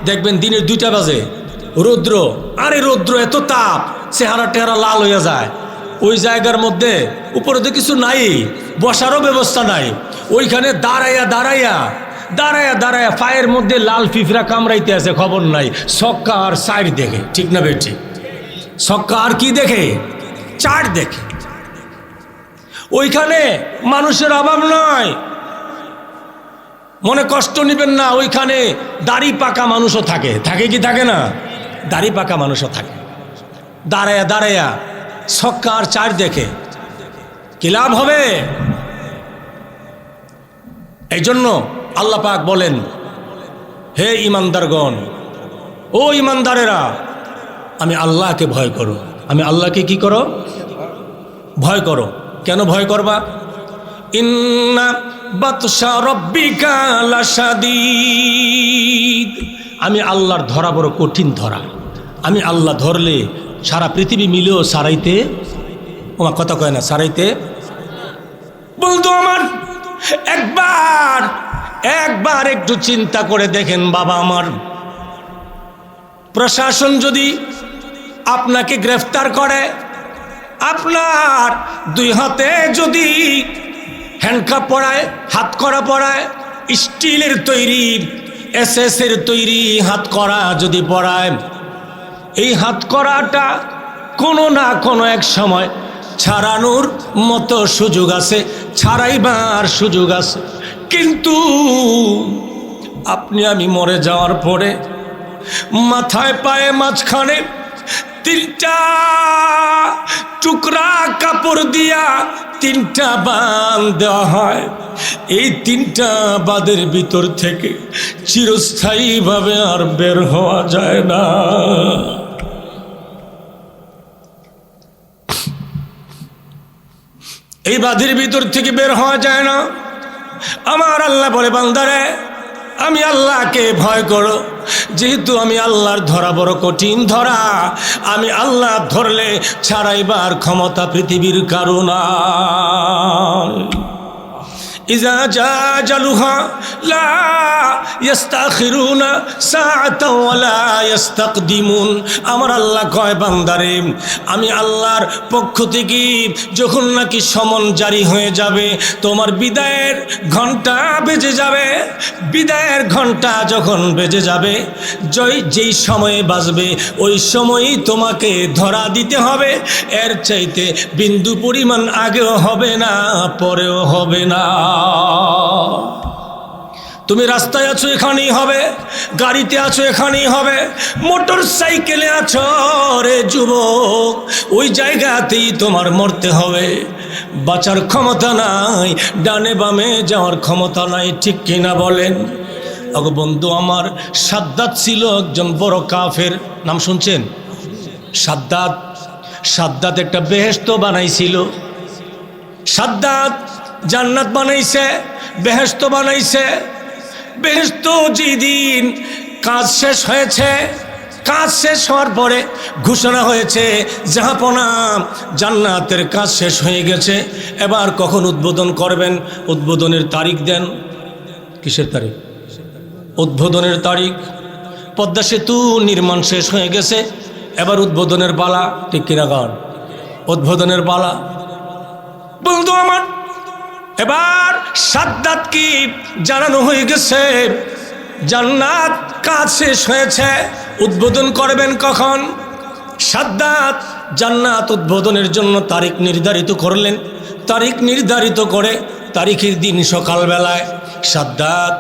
দেখবেন দিনের 2টা বাজে রৌদ্র, আরে রৌদ্র এত তাপ, চেহারা টেহারা লাল হইয়া যায়। ওই জায়গার মধ্যে উপরে তো কিছু নাই, বসারও ব্যবস্থা নাই, ওইখানে দাঁড়াইয়া দাঁড়াইয়া দাঁড়াইয়া দাঁড়াইয়া পায়ের মধ্যে লাল পিঁপড়া কামড়াইতে আছে, খবর নাই। ছক্কা আর চার দেখে, ঠিক না বেটি? ছক্কা আর কি দেখে? 4 দেখে। ওইখানে মানুষের অভাব নয়, মনে কষ্ট নিবেন না, ওইখানে দাড়ি পাকা মানুষও থাকে। থাকে কি থাকে না? দাড়ি পাকা মানুষও থাকে। দাঁড়াইয়া দাঁড়াইয়া ছক্কা আর 4 দেখে কি লাভ হবে? এই জন্য আল্লাহ পাক বলেন, হে ইমানদারগণ, ও ইমানদারেরা, আমি আল্লাহকে ভয় করো। আমি আল্লাহকে কি করো? ভয় করো। কেন ভয় করবা? ইন্না বাতশা রাব্বিকা লাশাদীদ। আমি আল্লাহর ধরা বড় কঠিন ধরা। আমি আল্লাহ ধরলে সারা পৃথিবী মিলেও সারাইতে, আমার কথা কয় না, সারাইতে বলতো আমার। একবার একটু চিন্তা করে দেখেন বাবা আমার, প্রশাসন যদি আপনাকে গ্রেফতার করে, আপনার 2 হাতে যদি হ্যান্ডকাপ পরায়, হাত করা পরায়, স্টিলের তৈরি SS এর তৈরি হাত করা যদি পরায়, এই হাত করাটা কোনো না কোনো এক সময় ছাড়ানোর মতো সুযোগ আছে, ছাড়াইবার সুযোগ আছে। কিন্তু আপনি আমি মরে যাওয়ার পরে মাথায় পায়ে মাঝখানে 3টা টুকরা কাপড় দিয়া 3টা বাঁধ দেওয়া হয়। এই 3টা বাঁধের ভিতর থেকে চিরস্থায়ীভাবে আর বের হওয়া যায় না। এই বাঁধের ভিতর থেকে বের হওয়া যায় না। আমার আল্লাহ বলে, বান্দারে আমি আল্লাহকে ভয় করো, যেহেতু আমি আল্লাহর ধরা বড় কঠিন ধরা। আমি আল্লাহ ধরলে ছাড়াইবার ক্ষমতা পৃথিবীর কারো নাই। ইজা জাজালুহা লা ইস্তাখিরুনা সাআতাও ওয়া লা ইস্তাকদিমুন। আমার আল্লাহ কয় বান্দারে, আমি আল্লাহর পক্ষ থেকে যখন নাকি সমন জারি হয়ে যাবে, তোমার বিদায়ের ঘন্টা বেজে যাবে, বিদায়ের ঘন্টা যখন বেজে যাবে, যেই সময়ে বাজবে ওই সময়ই তোমাকে ধরা দিতে হবে। এর চাইতে বিন্দু পরিমাণ আগেও হবে না, পরেও হবে না। তুমি রাস্তায় আছো, এখানেই হবে। গাড়িতে আছো, এখানেই হবে। মোটর সাইকেলে আছো রে যুবক, ওই জায়গাতেই তোমার মরতে হবে। বাঁচার ক্ষমতা নাই, ডানে বামে যাওয়ার ক্ষমতা নাই, ঠিক কিনা বলেন? আগো বন্ধু আমার, সাদ্দাত ছিল একজন বড় কাফের। নাম শুনছেন? সাদ্দাত একটা বেহেশত বানাইছিল। সাদ্দাত জান্নাত বানাইছে, বেহেশত বানাইছে। বেহেশত যেদিন কাজ শেষ হয়েছে, কাজ শেষ হওয়ার পরে ঘোষণা হয়েছে জাহাপনা জান্নাতের কাজ শেষ হয়ে গেছে, এবার কখন উদ্বোধন করবেন? উদ্বোধনের তারিখ দেন। কিসের তারিখ? উদ্বোধনের তারিখ। পদ্মা সেতু নির্মাণ শেষ হয়ে গেছে, এবার উদ্বোধনের পালা, ঠিক কিনা গান? উদ্বোধনের পালা। বন্ধু আমার, এবার সাদ্দাত কি জানানো হয়ে গেছে জান্নাত কাজ শেষ হয়েছে, উদ্বোধন করবেন কখন? সাদ্দাত জান্নাত উদ্বোধনের জন্য তারিখ নির্ধারিত করলেন। তারিখ নির্ধারিত করে তারিখের দিন সকালবেলায় সাদ্দাত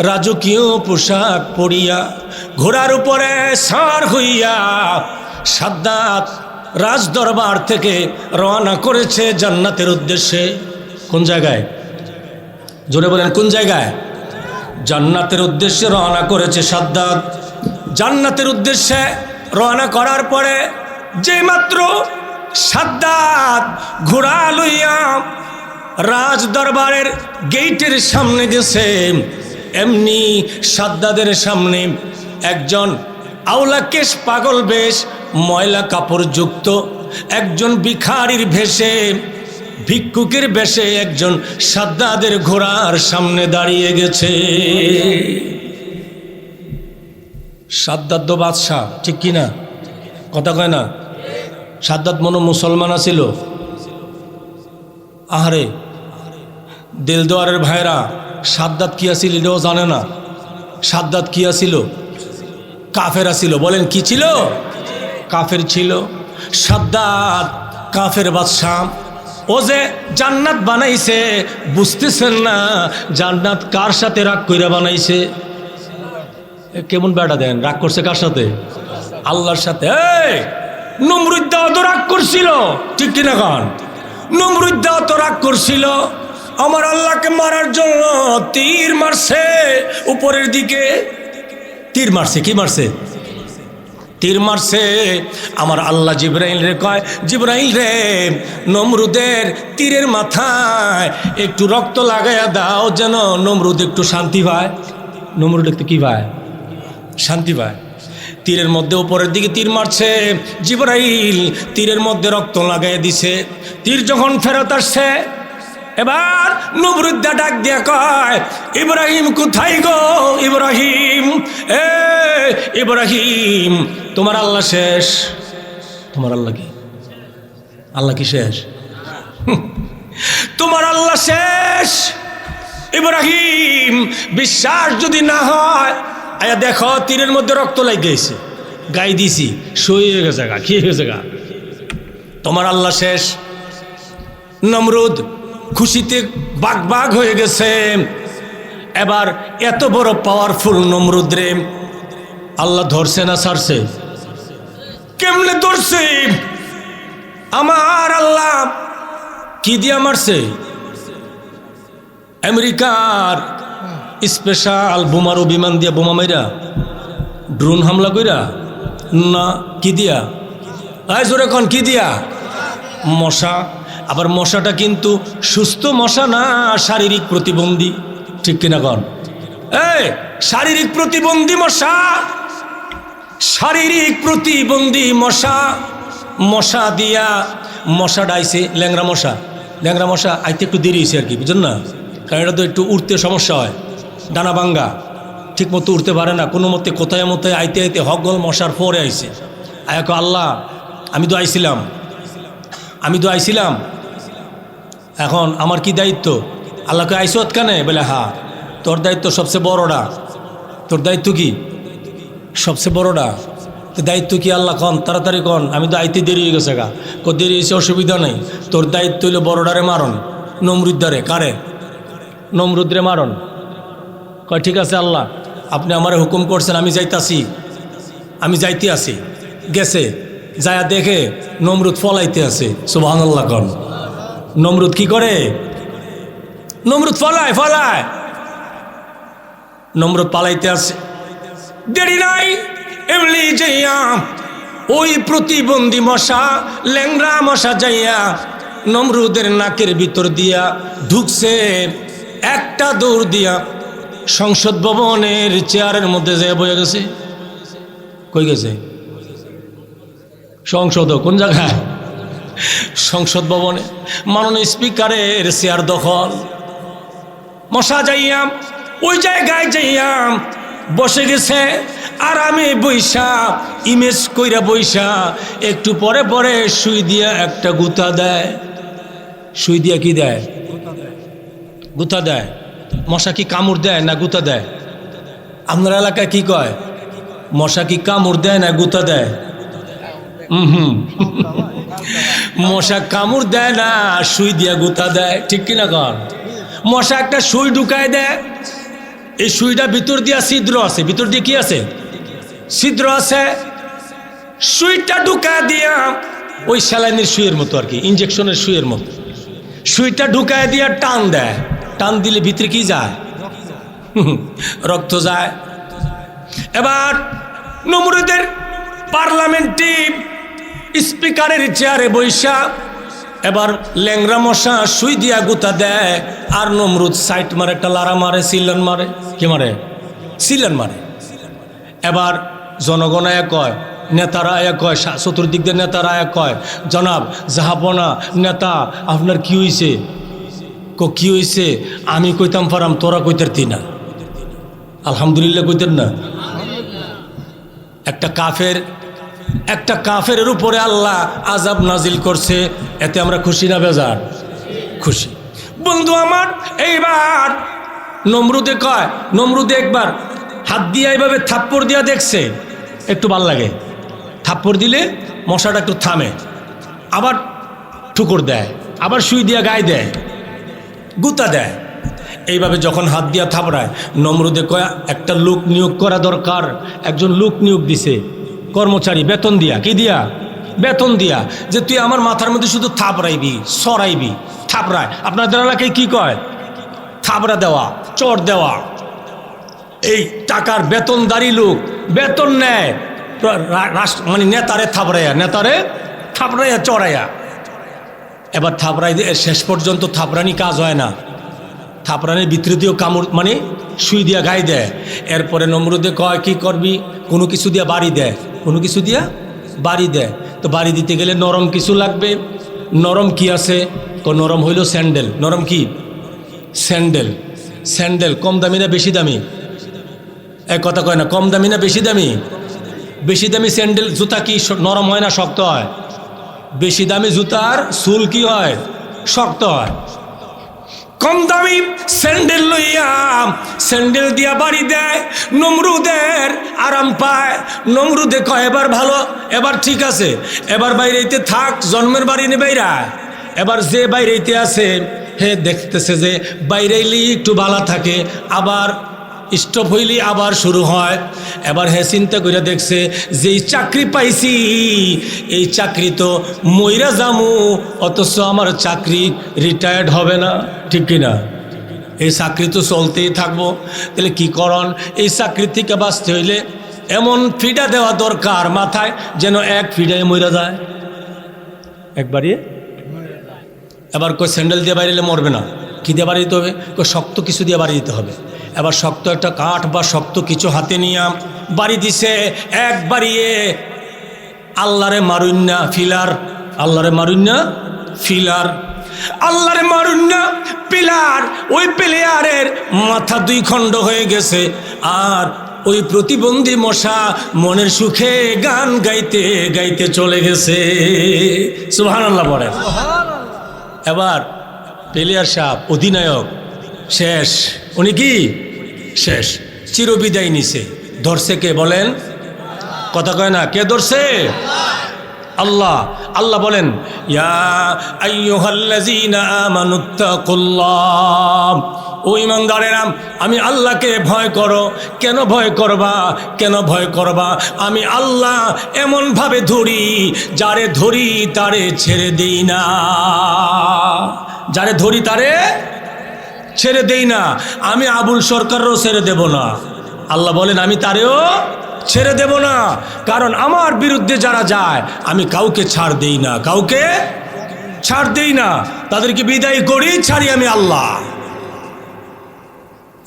রাজকীয় পোশাক পরিয়া ঘোড়ার উপরে সার হইয়া সাদ্দাত রাজদরবার থেকে রওনা করেছে জান্নাতের উদ্দেশ্যে। কোন জায়গায়? জোরে বলেন, কোন জায়গায়? জান্নাতের উদ্দেশ্যে রওনা করেছে সাদ্দাত। জান্নাতের উদ্দেশ্যে রওনা করার পরে যেই মাত্র সাদ্দাত ঘোড়া লইয়া রাজদরবারের গেইটের সামনে গেছে, এমনি সাদ্দাদের সামনে একজন আওলা কেশ, পাগল বেশ, ময়লা কাপড় যুক্ত একজন ভিখারির ভেষে, ভিক্ষুকের বেশে একজন সাদ্দাদের ঘোড়ার সামনে দাঁড়িয়ে গেছে। সাদ্দাত তো বাদশাহ, ঠিক কিনা? কথা কয় না? সাদ্দাত মনে মুসলমান ছিল। আহারে দিলদুয়ারের ভাইরা, সাদ্দাত কি আছিল এটাও জানে না। সাদ্দাত কি আছিল? কাফের ছিল। বলেন কি ছিল? কাফের ছিল। সাদ্দাত কাফের বাদশাহ। ও যে জান্নাত বানাইছে, বুঝতেছেন না জান্নাত কার সাথে রাগ কইরা বানাইছে? কেমন বেটা দেন, রাগ করছে কার সাথে? আল্লাহর সাথে। নমরুদ দাও তো রাগ করছিল, ঠিক কিনা গান? নমরুদ দাও তো রাগ করছিল, আমার আল্লাহকে মারার জন্য তীর মারছে উপরের দিকে। তীর মারছে, কি মারছে? তীর মারছে। আমার আল্লাহ জিবরাইল রে কয়, জিবরাইল রে, নমরুদের তীরের মাথায় একটু রক্ত লাগাইয়া দাও, যেন নমরুদ একটু শান্তি পায়। নমরুদ একটু কি পায়? শান্তি পায়। তীরের মধ্যে উপরের দিকে তীর মারছে জিবরাইল, তীরের মধ্যে রক্ত লাগাইয়া দিছে। তীর যখন ফেরত আসছে, এবার নমরুদ্দা ডাক দিয়া কয়, ইব্রাহিম কোথায় গো? ইব্রাহিম, ইব্রাহিম, তোমার আল্লাহ শেষ। তোমার আল্লাহ কি? আল্লাহ কি শেষ? তোমার আল্লাহ শেষ। ইব্রাহিম, বিশ্বাস যদি না হয় আয়া দেখো, তীরের মধ্যে রক্ত লাগে গেছে, গাই দিছি, সই হয়ে গেছে গা, কি হয়েছে গা? তোমার আল্লাহ শেষ। নমরুদ খুশিতে বাগ হয়ে গেছে। এবার এত বড় পাওয়ারফুল নমরুদ রে আল্লাহ ধরছে না ছাড়ছে? কেমনে ধরছে? আমার আল্লাহ কি দিয়া মারছে? আমেরিকার স্পেশাল বোমারু বিমান দিয়া বোমা মাইরা, ড্রোন হামলা কইরা না? কি দিয়া? জোরে কন, কি দিয়া? মশা। আবার মশাটা কিন্তু সুস্থ মশা না, শারীরিক প্রতিবন্ধী, ঠিক কিনা কন? শারীরিক প্রতিবন্ধী মশা, শারীরিক প্রতিবন্ধী মশা। মশা দিয়া মশা ডাইছে, ল্যাংরা মশা। ল্যাংরা মশা আইতে একটু দেরি হয়েছে আর কি, বুঝলেন না? কারণ এটা তো একটু উঠতে সমস্যা হয়, ডানা ভাঙ্গা, ঠিক মতো উঠতে পারে না, কোনো মতে কোথায় মতো আইতে আইতে হকগল মশার পরে আইছে। আয়াক আল্লাহ আমি তো আইছিলাম, এখন আমার কি দায়িত্ব? আল্লাহকে আইসত কানে? বলে হ্যাঁ, তোর দায়িত্ব সবচেয়ে বড়টা। তোর দায়িত্ব কি? সবচেয়ে বড়টা। তো দায়িত্ব কি আল্লাহ কন, তাড়াতাড়ি কন, আমি তো আইতে দেরি হয়ে গেছে গা। দেরি হয়েছে অসুবিধা নেই, তোর দায়িত্ব হইলো বড়ডারে মারণ, নমরুদ্দারে। কারে? নমরুদ্রে মারণ। কয় ঠিক আছে আল্লাহ, আপনি আমারে হুকুম করছেন, আমি যাইতে আসি। গেছে, যায়া দেখে নমরুদ ফলাইতে আছে। সুবহানাল্লাহ কন। নমরুদ কি করে? নমরুদ ফলায়। নমরুদ পালাইতে আছে, দেরি নাই, এমনি যাইয়া ওই প্রতিবন্ধী মশা, ল্যাংরা মশা যাইয়া নমরুদের নাকের ভিতর দিয়া ঢুকছে। একটা দৌড় দিয়া সংসদ ভবনের চেয়ারের মধ্যে যেয়ে বয়ে গেছে। কই গেছে? সংসদ কোন জায়গায়? সংসদ ভবনে মাননীয় স্পিকারের চেয়ার দখল। মশা যাইয়া ওই জায়গায় যাইয়া বসে গেছে। আর আমি বৈশা ইমেজ কইরা বৈশা একটু পরে পরে সুই দিয়া একটা গুতা দেয়। সুই দিয়া কি দেয়? গুতা দেয়। মশা কি কামড় দেয় না গুতা দেয়? আপনার এলাকায় কি কয়? মশা কি কামড় দেয় না গুতা দেয়? মশা কামড় দেয় না, সুই দিয়া গুতা দেয়। ঠিক কিনা কর? মশা একটা সুই ঢুকায় দেয়। এই সুইটা ভিতর দিয়া ছিদ্র আছে। ভিতর দিয়ে কি আছে? ছিদ্র আছে। সুইটা ঢুকায় দিয়া ওই স্যালাইনের সুইয়ের মতো আর কি, ইঞ্জেকশনের সুইয়ের মতো সুইটা ঢুকায় দিয়া টান দেয়। টান দিলে ভিতরে কি যায়? রক্ত যায়। এবার নমরুদের পার্লামেন্টে স্পিকারের চেয়ারে বৈশা এবার ল্যাংরা মশা সুই দিয়া গুতা দেয়। আর নমরুদ সাইট মারে, একটা লারা মারে, সিলন মারে। কি মারে? সিলন মারে। এবার জনগণ এক কয়, নেতারা এক কয়, চতুর্দিক দিয়ে নেতারা এক কয়, জনাব জাহাপনা নেতা আপনার কি হয়েছে? কি হয়েছে? আমি কইতাম পারাম, তোরা কইতারতি না। আলহামদুলিল্লাহ কইতেন না? একটা কাফের উপরে আল্লাহ আযাব নাজিল করছে, এতে আমরা খুশি না বেজার? খুশি। বন্ধু আমার, এইবার নমরুদে কয়, নমরুদে একবার হাত দিয়ে এইভাবে থাপ্পড় দিয়া দেখছে, একটু ভাল লাগে। থাপ্পড় দিলে মশাটা একটু থামে, আবার ঠুকুর দেয়, আবার সুই দিয়া গায়ে দেয়, গুতা দেয়। এইভাবে যখন হাত দিয়া থাপড়ায়, নমরুদে কয় একটা লোক নিয়োগ করা দরকার। একজন লোক নিয়োগ দিছে, কর্মচারী, বেতন দিয়া। কি দিয়া? বেতন দিয়া, যে তুই আমার মাথার মধ্যে শুধু থাপড়াইবি, সরাইবি। থাপড়ায় আপনাদের এলাকায় কি কয়? থাপড়া দেওয়া, চর দেওয়া। এই টাকার বেতনদারি লোক বেতন নেয়, মানে নেতারে থাপড়াইয়া চড়াইয়া। এবার থাপড়াই দিয়ে শেষ পর্যন্ত থাপড়ানি কাজ হয় না, থাপড়ানির ভিতরে দিয়েও কামড়, মানে সুই দিয়া গায়ে দেয়। এরপরে নমরুদে কয় কি করবি? কোনো কিছু দিয়া বাড়ি দেয়, কোনো কিছু দিয়া বাড়ি দেয়। তো বাড়ি দিতে গেলে নরম কিছু লাগবে। নরম কি আছে? নরম হইল স্যান্ডেল। নরম কি? স্যান্ডেল। স্যান্ডেল কম দামি না বেশি দামি? এক কথা কয় না, কম দামি না বেশি দামি? বেশি দামি স্যান্ডেল জুতা কি নরম হয় না শক্ত হয়? বেশি দামি জুতার সোল কি হয়? শক্ত হয়। কম দামি স্যান্ডেল লইয়া স্যান্ডেল দিয়া বাড়ি দেয়। নমরুদের আরাম পায়। নমরুদে কয় এবার ভালো, এবার ঠিক আছে, এবার বাইরেতে থাক, জন্মের বাড়ি নে বাইরা। এবার যে বাইরেতে আছে হে দেখতেছে যে বাইরেইলেই একটু ভালো থাকে, আবার স্টপ হইলি আবার শুরু হয়। এবার হে চিন্তা করে দেখছে যে এই চাকরি পাইছি, এই চাকরি তো মইরা জামু, অথচ আমার চাকরি রিটায়ার্ড হবে না। ঠিক কিনা? এই চাকরি তো চলতেই থাকবো। তাহলে কি করণ? এই চাকরি থেকে বাঁচতে হইলে এমন ফিডা দেওয়া দরকার মাথায়, যেন এক ফিডায় মইরা যায় একবারই। এবার কই স্যান্ডেল দিয়ে বাড়িলে মরবে না, কী দিয়ে বাড়ি দিতে হবে? কই শক্ত কিছু দিয়ে বাড়ি দিতে হবে। এবার শক্ত একটা কাঠ বা শক্ত কিছু হাতে নিয়ে বাড়ি দিছে। এক বাড়িয়ে আল্লাহরে মারুন্না ফিলার, আল্লাহরে মারুন্না ফিলার, আল্লাহরে মারুন্না পিলার, ওই প্লেয়ারের মাথা 2 খণ্ড হয়ে গেছে। আর ওই প্রতিবন্ধী মশা মনের সুখে গান গাইতে গাইতে চলে গেছে। সুবহানাল্লাহ বলেন। এবার প্লেয়ার সাহেব, অধিনায়ক শেষ, উনি কি শেষ, চিরবিদায় নিছে। ধরছে কে বলেন? কথা কয় না, কে ধরছে? আল্লাহ। আল্লাহ বলেন, ইয়া আইয়ুহাল্লাযীনা আমানুত্তাকুল্লাহ, ও ঈমানদারেরা আমি আল্লাহকে ভয় করো। কেন ভয় করবা? কেন ভয় করবা? আমি আল্লাহ এমন ভাবে ধরি, যারে ধরি তারে ছেড়ে দেই না, যারে ধরি তারে ছেড়ে দেই না। আমি আবুল সরকারও ছেড়ে দেব না। আল্লাহ বলেন আমি তারেও ছেড়ে দেব না, কারণ আমার বিরুদ্ধে যারা যায় আমি কাউকে ছাড় দেই না, কাউকে ছাড় দেই না, তাদেরকে বিদায় করি, ছাড়ি আমি আল্লাহ।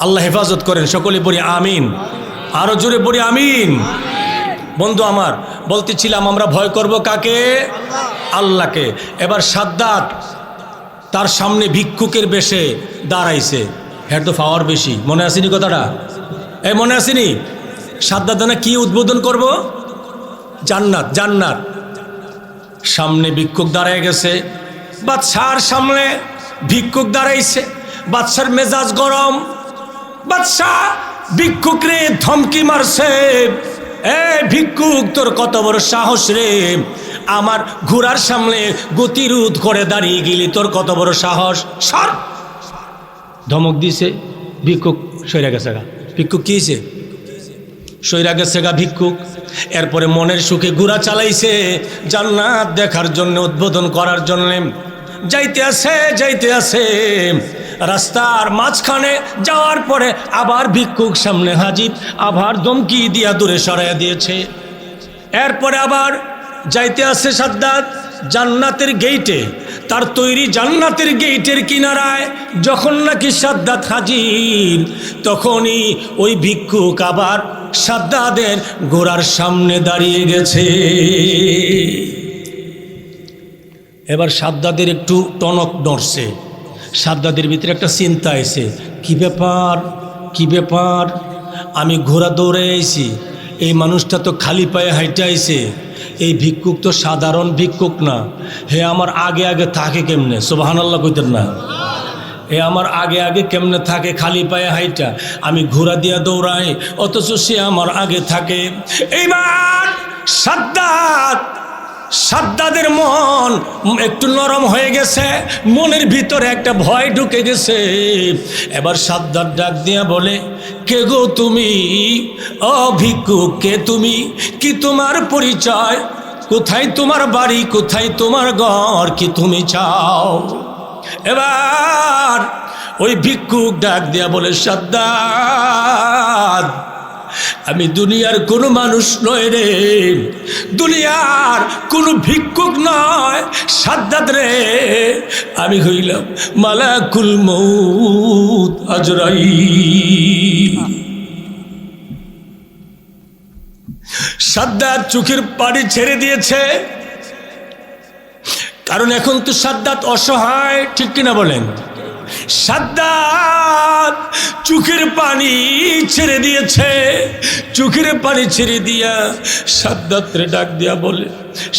আল্লাহ হেফাজত করেন, সকলে পড়ি আমিন, আরো জোরে পড়ি আমিন। বন্ধু আমার, বলতেছিলাম আমরা ভয় করব কাকে? আল্লাহকে। এবার সাদ্দাত তার সামনে ভিক্ষুকের বেশে দাঁড়াইছে। হ্যাঁ তো পাওয়ার বেশি, মনে আসেনি কথাটা? মনে আসেনি? সাদ্দাত না কি উদ্বোধন করব? জান্নাত, জান্নাত। সামনে ভিক্ষুক দাঁড়ায় গেছে, বাদশার সামনে ভিক্ষুক দাঁড়াইছে। বাদশার মেজাজ গরম, বাদশাহ ভিক্ষুকরে ধমকি মারছে, এ ভিক্ষুক তোর কত বড় সাহস রে, আমার ঘোড়ার সামনে গতিরোধ করে দাঁড়িয়ে গেলি, তোর কত বড় সাহস, সর। ধমক দিছে, ভিক্ষুক সইরা গেছে গা। ভিক্ষুক কি হয়েছে? সইরা গেছে গা ভিক্ষুক। এরপরে মনের সুখে ঘোড়া চালাইছে জান্নাত দেখার জন্য, উদ্বোধন করার জন্য। যাইতে আছে যাইতে আছে, রাস্তার মাঝখানে যাওয়ার পরে আবার ভিক্ষুক সামনে হাজির, আবার ধমকি দিয়া দূরে সরাইয়া দিয়েছে। এরপরে আবার যাইতে আছে সাদ্দাত জান্নাতের গেইটে, তার তৈরি জান্নাতের গেইটের কিনারায় যখন নাকি সাদ্দাত হাজির, তখনই ওই ভিক্ষুক আবার সাদ্দাতের ঘোড়ার সামনে দাঁড়িয়ে গেছে। এবার সাদ্দাতের একটু টনক নড়ছে, সাদ্দাতের ভিতরে একটা চিন্তা আইছে, কি ব্যাপার, কি ব্যাপার, আমি ঘোড়া দৌড়ে আইছি, এই মানুষটা তো খালি পায়ে হাইটে আইছে, এই ভিক্ষুক তো সাধারণ ভিক্ষুক না, হে আমার আগে আগে থাকে কেমনে? সুবহানাল্লাহ কইতেন না? এ আমার আগে আগে কেমনে থাকে খালি পায়ে হাইটা? আমি ঘোড়া দিয়া দৌড়াই, অথচ সে আমার আগে থাকে। এইবার সাদ্দাতের মন একটু নরম হয়ে গেছে, মনের ভিতরে একটা ভয় ঢুকে গেছে। এবার সাদ্দাত ডাক দিয়া বলে, কে গো তুমি? ও ভিক্ষুক, কে তুমি? কি তোমার পরিচয়? কোথায় তোমার বাড়ি? কোথায় তোমার ঘর? কি তুমি চাও? এবার ওই ভিক্ষুক ডাক দিয়া বলে, সাদ্দাত আমি দুনিয়ার কোনো মানুষ নয় রে, দুনিয়ার কোনো ভিক্ষুক নয় সাদ্দাত রে, আমি হইলাম মালাকুল মউত আজরাইল। সাদ্দাত চোখের পানি ছেড়ে দিয়েছে, কারণ এখন তো সাদ্দাত অসহায়, ঠিক কিনা বলেন? সাদ্দাত চোখের পানি ছেড়ে দিয়েছে, চোখের পানি ছেড়ে দিয়া সাদ্দাত রে ডাক দিয়া বলে,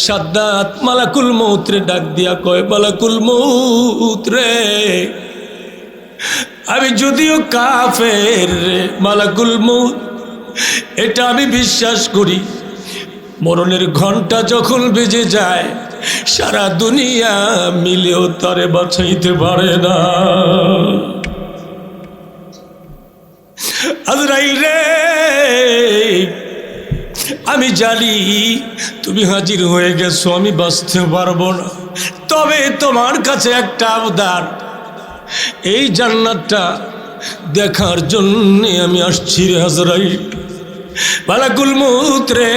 সাদ্দাত মালাকুল মউত রে ডাক দিয়া কয়, মালাকুল মউত রে, আমি যদিও কাফের রে মালাকুল মউত, এটা আমি বিশ্বাস করি, মরণের ঘন্টা যখন বেজে যায় সারা দুনিয়া মিলেও তারে বাঁচাইতে পারে না। আজরাইল রে, আমি জানি তুমি হাজির হয়ে গেছো, আমি বাঁচতে পারবো না, তবে তোমার কাছে একটা আবদার, এই জান্নাতটা দেখার জন্য আমি আসছি রে আজরাইল, মালাকুল মউত রে,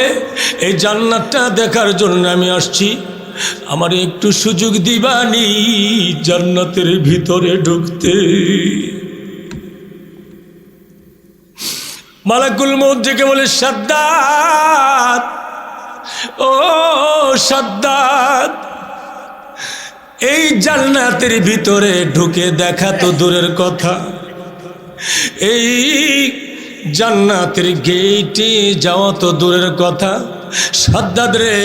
এই জান্নাতটা দেখার জন্য আমি আসছি, আমার একটু সুযোগ দিবানি জান্নাতের ভিতরে ঢুকতে। মালাকুল মউত ডেকে বলে, সাদ্দাত, ও সাদ্দাত, এই জান্নাতের ভিতরে ঢুকে দেখা তো দূরের কথা, এই জান্নাতের গেটে যাওয়া তো দূরের কথা। সাদ্দাদ রে,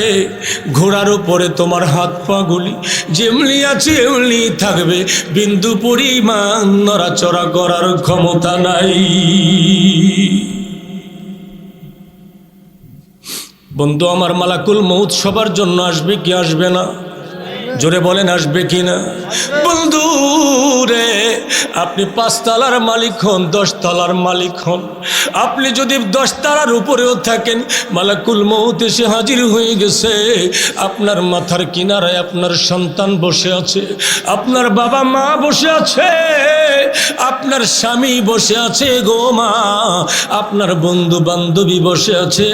ঘোড়ার উপরে তোমার হাত পাগুলি যেমনি আছে এমনি থাকবে, বিন্দু পরিমাণ নড়াচড়া করার ক্ষমতা নাই। বন্ধু আমার, মালাকুল মউত সবার জন্য আসবে কি আসবে না? জোরে বলেন, আসবে কি না? বন্ধু রে, আপনি 5 তলার মালিক হন, 10 তলার মালিক হন, আপনি যদি 10 তলার উপরেও থাকেন, মালাকুল মউত এসে হাজির হয়ে গেছে। আপনার মাথার কিনারায় আপনার সন্তান বসে আছে, আপনার বাবা মা বসে আছে, আপনার স্বামী বসে আছে গো মা, আপনার বন্ধু বান্ধবী বসে আছে।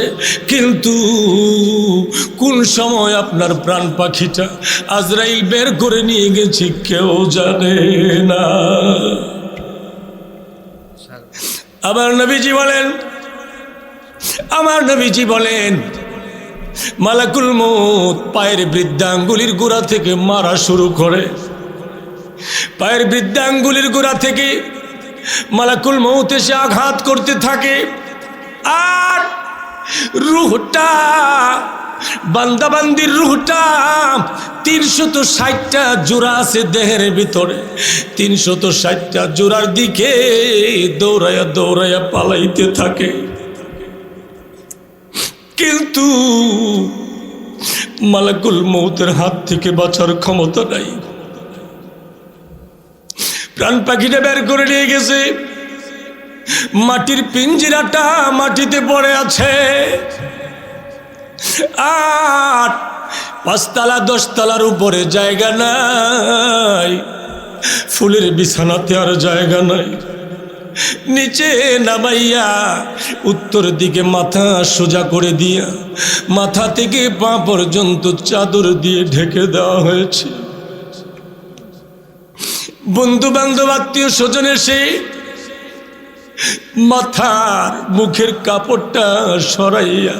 কিন্তু কোন সময় আপনার প্রাণ পাখিটা আজরাইল বের করে নিয়ে গেছে কেউ জানে না। আমার নবীজি বলেন মালাকুল মউত পায়ের বৃদ্ধাঙ্গুলির গোড়া থেকে মারা শুরু করে, পায়ের বৃদ্ধাঙ্গুলির গোড়া থেকে মালাকুল মউত এসে আঘাত করতে থাকে। আর রূহটা, বান্দাবান্দির রূহটা 360টা জোড়া আছে দেহের ভিতরে, 360টা জোড়ার দিকে দৌড়াইয়া দৌড়াইয়া পালাইতে থাকে। কিন্তু মালাকুল মউতের হাত থেকে বাঁচার ক্ষমতা নাই। প্রাণ পাখিটা বের করে নিয়ে গেছে, মাটির পিঞ্জিরাটা মাটিতে পড়ে আছে। আর 5 তলা 10 তলার উপরে জায়গা নাই, ফুলের বিছানাতে আর জায়গা নাই। নিচে নামাইয়া উত্তর দিকে মাথা সোজা করে দিয়া মাথা থেকে পা পর্যন্ত চাদর দিয়ে ঢেকে দেওয়া হয়েছে। বন্ধু বান্ধব আত্মীয় স্বজন এসে মাথার মুখের কাপড়টা সরাইয়া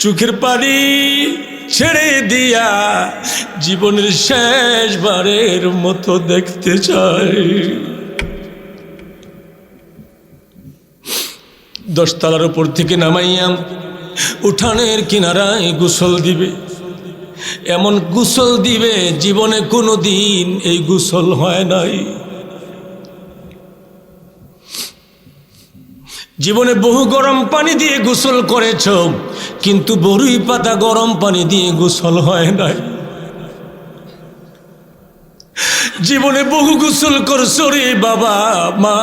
চোখের পানি ছেড়ে দিয়া জীবনের শেষবারের মতো দেখতে চাই। 10 তলার উপর থেকে নামাইয়া উঠানের কিনারায় গোসল দিবে, এমন গোসল দিবে জীবনে কোনো দিন এই গোসল হয় নাই। জীবনে বহু গরম পানি দিয়ে গোসল করেছ, কিন্তু বরুই পাতা গরম পানি দিয়ে গোসল হয় নাই। জীবনে বহু গোসল করছো রে বাবা মা,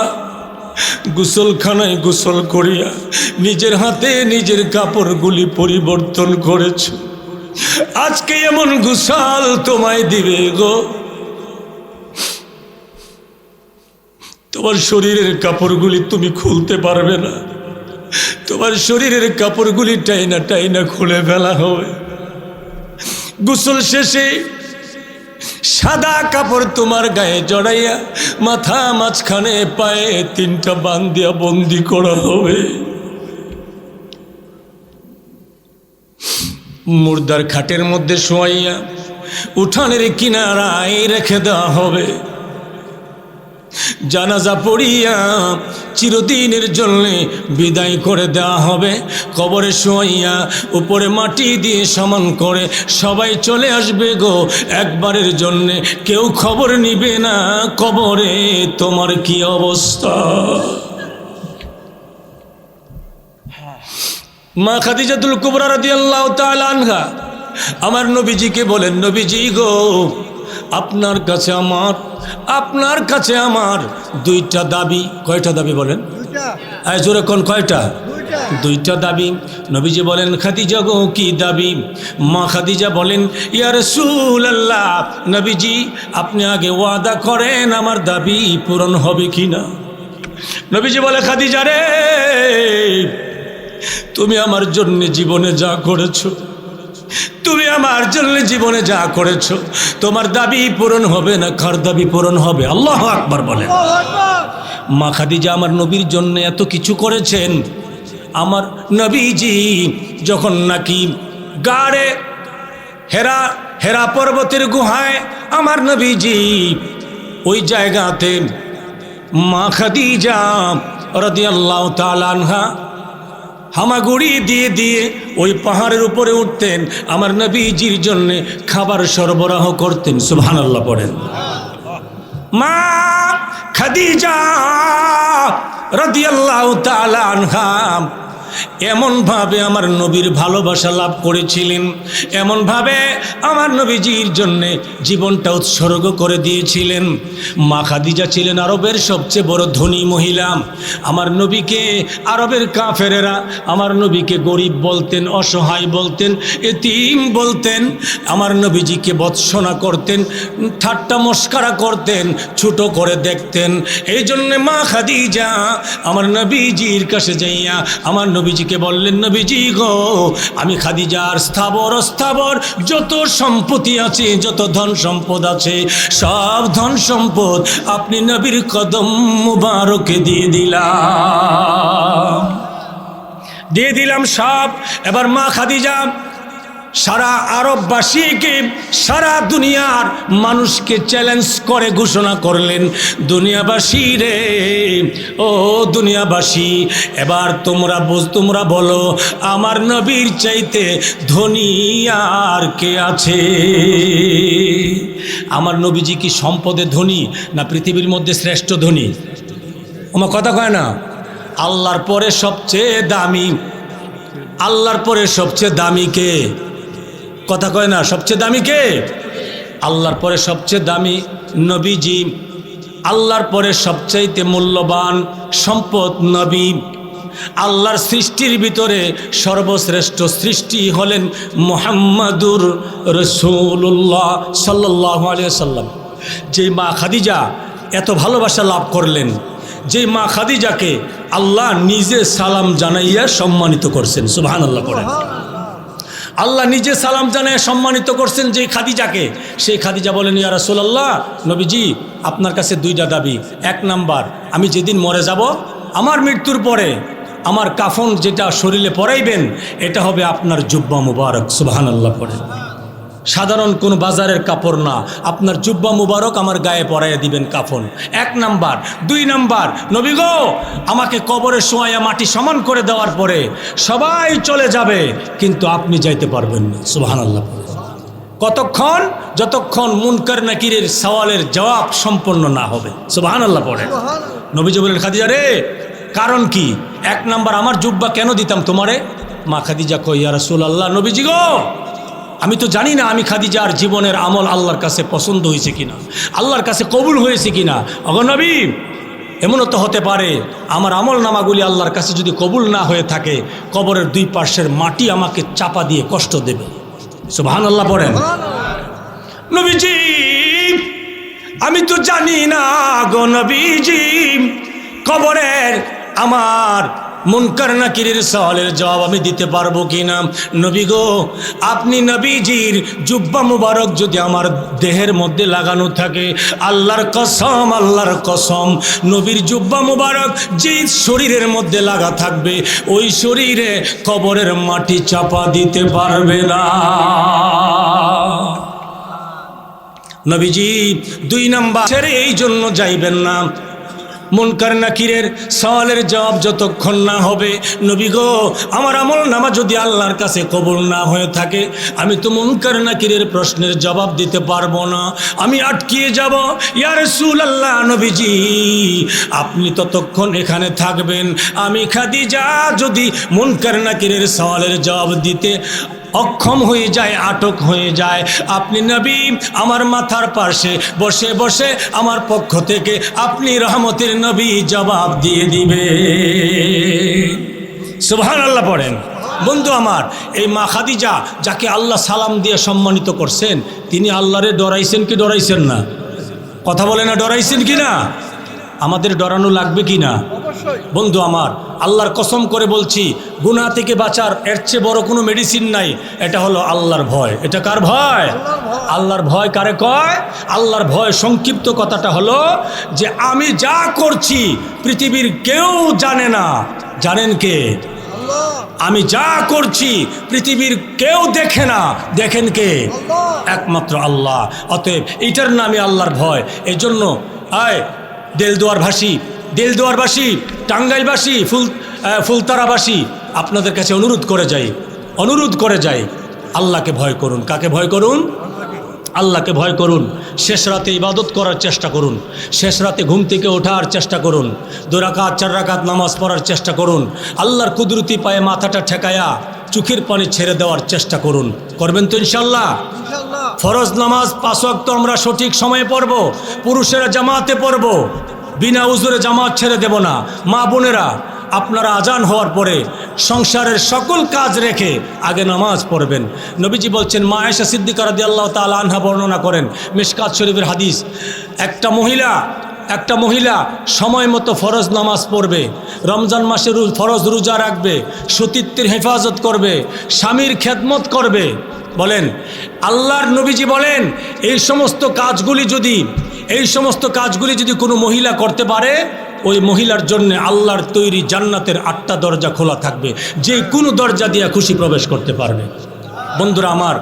গোসলখানায় গোসল করিয়া নিজের হাতে নিজের কাপড়গুলি পরিবর্তন করেছ। আজকে এমন গোসল তোমায় দিবে গো, তোমার শরীরের কাপড়গুলি তুমি খুলতে পারবে না, তোমার শরীরের কাপড়গুলি টাইনা টাইনা খুলে ফেলা হবে। গোসল শেষে সাদা কাপড় তোমার গায়ে জড়াইয়া মাথা মাঝখানে পায়ে 3টা বান দিয়া বন্দি করা হবে। মুর্দার খাটের মধ্যে শোয়াইয়া উঠানের কিনারায় রেখে দেওয়া হবে। জানাজা পড়িয়া চিরদিনের জন্য বিদায় করে দেওয়া হবে। কবরে শোয়াইয়া উপরে মাটি দিয়ে সমান করে সবাই চলে আসবে গো একবারের জন্যে, কেউ খবর নিবে না কবরে তোমার কি অবস্থা। মা খাদিজাতুল কুবরা রাদিয়াল্লাহু তাআলা আনহা আমার নবীজিকে বলেন, নবীজি গো আপনার কাছে আমার 2টা দাবি। কয়টা দাবি বলেন? জোরে কোন কয়টা? 2টা দাবি। নবীজি বলেন, খাদিজা গো কি দাবি? মা খাদিজা বলেন, ইয়া রাসূলুল্লাহ, নবীজি আপনি আগে ওয়াদা করেন আমার দাবি পূরণ হবে কিনা। নবীজি বলে, খাদিজা রে, তুমি আমার জন্য জীবনে যা করেছো, তুমি আমার জন্য জীবনে যা করেছো, তোমার দাবি পূরণ হবে না, কার দাবি পূরণ হবে? আল্লাহু আকবার বলেন। মা খাদিজা আমার নবীর জন্য এত কিছু করেছেন। আমার নবীজি যখন নাকি গাড়ে হেরা পর্বতের গুহায় আমার নবীজি ওই জায়গাতে মা খাদিজা রাদিয়াল্লাহু তাআলা আনহা হামাগুড়ি দিয়ে দিয়ে ওই পাহাড়ের উপরে উঠতেন, আমার নবীজির জন্য খাবার সরবরাহ করতেন। সুবহানাল্লাহ পড়েন। মা খাদিজা রাদিয়াল্লাহু তাআলা আনহা এমনভাবে আমার নবীর ভালোবাসা লাভ করেছিলেন, এমনভাবে আমার নবীজির জন্যে জীবনটা উৎসর্গ করে দিয়েছিলেন। মা খাদিজা ছিলেন আরবের সবচেয়ে বড় ধনী মহিলা। আমার নবীকে আরবের কাফেরেরা আমার নবীকে গরিব বলতেন, অসহায় বলতেন, এতিম বলতেন। আমার নবীজিকে ভৎসনা করতেন, ঠাট্টা মস্করা করতেন, ছোট করে দেখতেন। এই জন্যে মা খাদিজা আমার নবীজির কাছে যাইয়া আমার নবীজিকে বললেন, নবীজি গো, আমি খাদিজার স্থাবর অস্থাবর যত সম্পত্তি আছে, যত ধন সম্পদ আছে, সব ধন সম্পদ আপনি নবীর কদম মুবারকে দিয়ে দিলাম সব। এবার মা খাদিজা সারা আরববাসীকে, সারা দুনিয়ার মানুষকে চ্যালেঞ্জ করে ঘোষণা করলেন, দুনিয়াবাসী রে, ও দুনিয়াবাসী, এবার তোমরা বলো আমার নবীর চাইতে ধনী আর কে আছে? আমার নবীজি কি সম্পদে ধনী না পৃথিবীর মধ্যে শ্রেষ্ঠ ধনী? আমার কথা কয় না? আল্লাহর পরে সবচেয়ে দামি, আল্লাহর পরে সবচেয়ে দামি কে? কথা কয় না? সবচেয়ে দামি কে? আল্লাহর পরে সবচেয়ে দামি নবীজি। আল্লাহর পরে সবচাইতে মূল্যবান সম্পদ নবী। আল্লাহর সৃষ্টির ভিতরে সর্বশ্রেষ্ঠ সৃষ্টি হলেন মুহাম্মাদুর রাসূলুল্লাহ সাল্লাল্লাহু আলাইহি ওয়াসাল্লাম। যেই মা খাদিজা এত ভালোবাসা লাভ করলেন, যেই মা খাদিজাকে আল্লাহ নিজে সালাম জানাইয়া সম্মানিত করছেন। সুবহানাল্লাহ পড়েন। আল্লাহ নিজে সালাম জানায় সম্মানিত করছেন যেই খাদিজাকে, সেই খাদিজা বলেন, ইয়া রাসূলুল্লাহ, নবীজি আপনার কাছে দুইটা দাবি। এক নাম্বার, আমি যেদিন মরে যাব, আমার মৃত্যুর পরে আমার কাফন যেটা শরীরে পরাইবেন এটা হবে আপনার জুব্বা মুবারক। সুবহানাল্লাহ পড়েন। সাধারণ কোন বাজারের কাপড় না, আপনার জুব্বা মুবারক আমার গায়ে পরাইয়া দিবেন কাফন। এক নাম্বার। দুই নাম্বার, নবী গো, আমাকে কবরে শোয়াইয়া মাটি সমান করে দেওয়ার পরে সবাই চলে যাবে, কিন্তু আপনি যাইতে পারবেন না। সুবহানাল্লাহ। কতক্ষণ? যতক্ষণ মুনকার নাকিরের সওয়ালের জবাব সম্পন্ন না হবে। সুবহানাল্লাহ পড়ে। নবীজি বলেন, খাদিজা রে, কারণ কি? এক নাম্বার, আমার জুব্বা কেন দিতাম তোমারে? মা খাদিজা কই, ইয়া রাসূলুল্লাহ, নবীজি গো, আমি তো জানি না আমি খাদিজার জীবনের আমল আল্লাহর কাছে পছন্দ হয়েছে কিনা, আল্লাহর কাছে কবুল হয়েছে কিনা। ওগো নবী, এমনও তো হতে পারে আমার আমল নামাগুলি আল্লাহর কাছে যদি কবুল না হয়ে থাকে, কবরের দুই পাশের মাটি আমাকে চাপা দিয়ে কষ্ট দেবে। সুবহানাল্লাহ পড়েন। নবীজি, আমি তো জানি না গো নবীজি, কবরের আমার মুনকার নাকিরের সওয়ালের জবাব আমি দিতে পারবো কিনা। নবী গো, আপনি নবীজির জুব্বা মুবারক যদি আমার দেহের মধ্যে লাগানো থাকে, আল্লাহর কসম, আল্লাহর কসম, নবীর জুব্বা মুবারক যে শরীরের মধ্যে লাগা থাকবে, ওই শরীরে কবরের মাটি চাপা দিতে পারবে না। নবীজি দুই নাম্বার, এই জন্য যাইবেন না, মুনকার নাকিরের সওয়ালের জবাব যতক্ষণ না হবে, নবী গো, আমার আমল নামা যদি আল্লাহর কাছে কবুল না হয়ে থাকে, আমি তো মুনকার নাকিরের প্রশ্নের জবাব দিতে পারবো না, আমি আটকিয়ে যাব। ইয়া রাসূলুল্লাহ, নবীজি আপনি ততক্ষণ এখানে থাকবেন, আমি খাদিজা যদি মুনকার নাকিরের সওয়ালের জবাব দিতে অক্ষম হয়ে যায়, আটক হয়ে যায়, আপনি নবী আমার মাথার পাশে বসে বসে আমার পক্ষ থেকে আপনি রহমতের নবী জবাব দিয়ে দিবে। সুবহানাল্লাহ পড়েন। বন্ধু আমার, এই মা খাদিজা যাকে আল্লাহ সালাম দিয়ে সম্মানিত করছেন, তিনি আল্লাহরে ডরাইছেন কি ডরাইছেন না? কথা বলে না, ডরাইছেন কি না? আমাদের ডরানো লাগবে কি না? বন্ধু আমার, আল্লাহর কসম করে বলছি, গুনাহ থেকে বাঁচার এর চেয়ে বড় কোনো মেডিসিন নাই। এটা হলো আল্লাহর ভয়। এটা কার ভয়? আল্লাহর ভয় কারে কয়? আল্লাহর ভয় সংক্ষিপ্ত কথাটা হলো যে আমি যা করছি পৃথিবীর কেউ জানে না। জানেন কে? আমি যা করছি পৃথিবীর কেউ দেখে না, দেখেন কে? একমাত্র আল্লাহ। অতএব এইটার নামে আল্লাহর ভয়। এই জন্য আয় দেলদুয়ারবাসী, টাঙ্গাইলবাসী, ফুলতারাবাসী, আপনাদের কাছে অনুরোধ করে যাই, আল্লাহকে ভয় করুন। কাকে ভয় করুন? আল্লাহকে ভয় করুন। শেষ রাতে ইবাদত করার চেষ্টা করুন, শেষ রাতে ঘুম থেকে ওঠার চেষ্টা করুন, 2 রাকাত 4 রাকাত নামাজ পড়ার চেষ্টা করুন, আল্লাহর কুদরতি পায়ে মাথাটা ঠেকায়া চোখের পানি ছেড়ে দেওয়ার চেষ্টা করুন। করবেন তো ইনশাল্লাহ? ফরজ নামাজ 5 ওয়াক্ত আমরা সঠিক সময়ে পড়ব, পুরুষেরা জামাতে পড়ব, বিনা উজুরে জামাত ছেড়ে দেব না। মা বোনেরা, আপনারা আজান হওয়ার পরে সংসারের সকল কাজ রেখে আগে নামাজ পড়বেন। নবীজি বলছেন, মা আয়েশা সিদ্দিকা রাদিয়াল্লাহু তাআলা আনহা বর্ণনা করেন, মিশকাত শরীফের হাদিস, একটা মহিলা সময় মতো ফরজ নামাজ পড়বে, রমজান মাসে ফরজ রোজা রাখবে, সতীত্বের হেফাজত করবে, স্বামীর খেদমত করবে। বলেন, আল্লাহর নবীজি বলেন, এই সমস্ত কাজগুলি যদি কোনো মহিলা করতে পারে, ওই মহিলার জন্য আল্লাহর তৈরি জান্নাতের 8টা দরজা খোলা থাকবে, যে কোনো দরজা দিয়ে খুশি প্রবেশ করতে পারবে। বন্ধুরা আমার,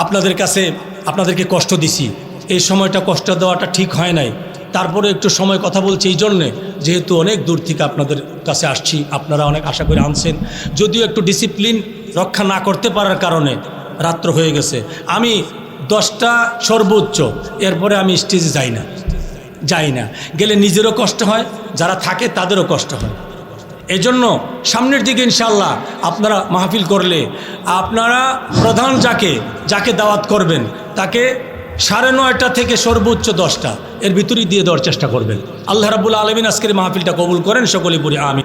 আপনাদেরকে কষ্ট দিছি, এই সময়টা কষ্ট দেওয়াটা ঠিক হয় নাই। তারপরে একটু সময় কথা বলছি এই জন্যে, যেহেতু অনেক দূর থেকে আপনাদের কাছে আসছি, আপনারা অনেক আশা করে আনছেন। যদিও একটু ডিসিপ্লিন রক্ষা না করতে পারার কারণে রাত্র হয়ে গেছে। আমি 10টা সর্বোচ্চ, এরপরে আমি স্টেজে যাই না, গেলে নিজেরও কষ্ট হয়, যারা থাকে তাদেরও কষ্ট হয়। এজন্য সামনের দিকে ইনশাআল্লাহ আপনারা মাহফিল করলে, আপনারা প্রধান যাকে দাওয়াত করবেন তাকে 9:30 থেকে সর্বোচ্চ 10টা এর ভিতরেই দিয়ে দেওয়ার চেষ্টা করবেন। আল্লাহ রাব্বুল আলামিন আজকের মাহফিলটা কবুল করেন, সকলেই পড়ি আমিন।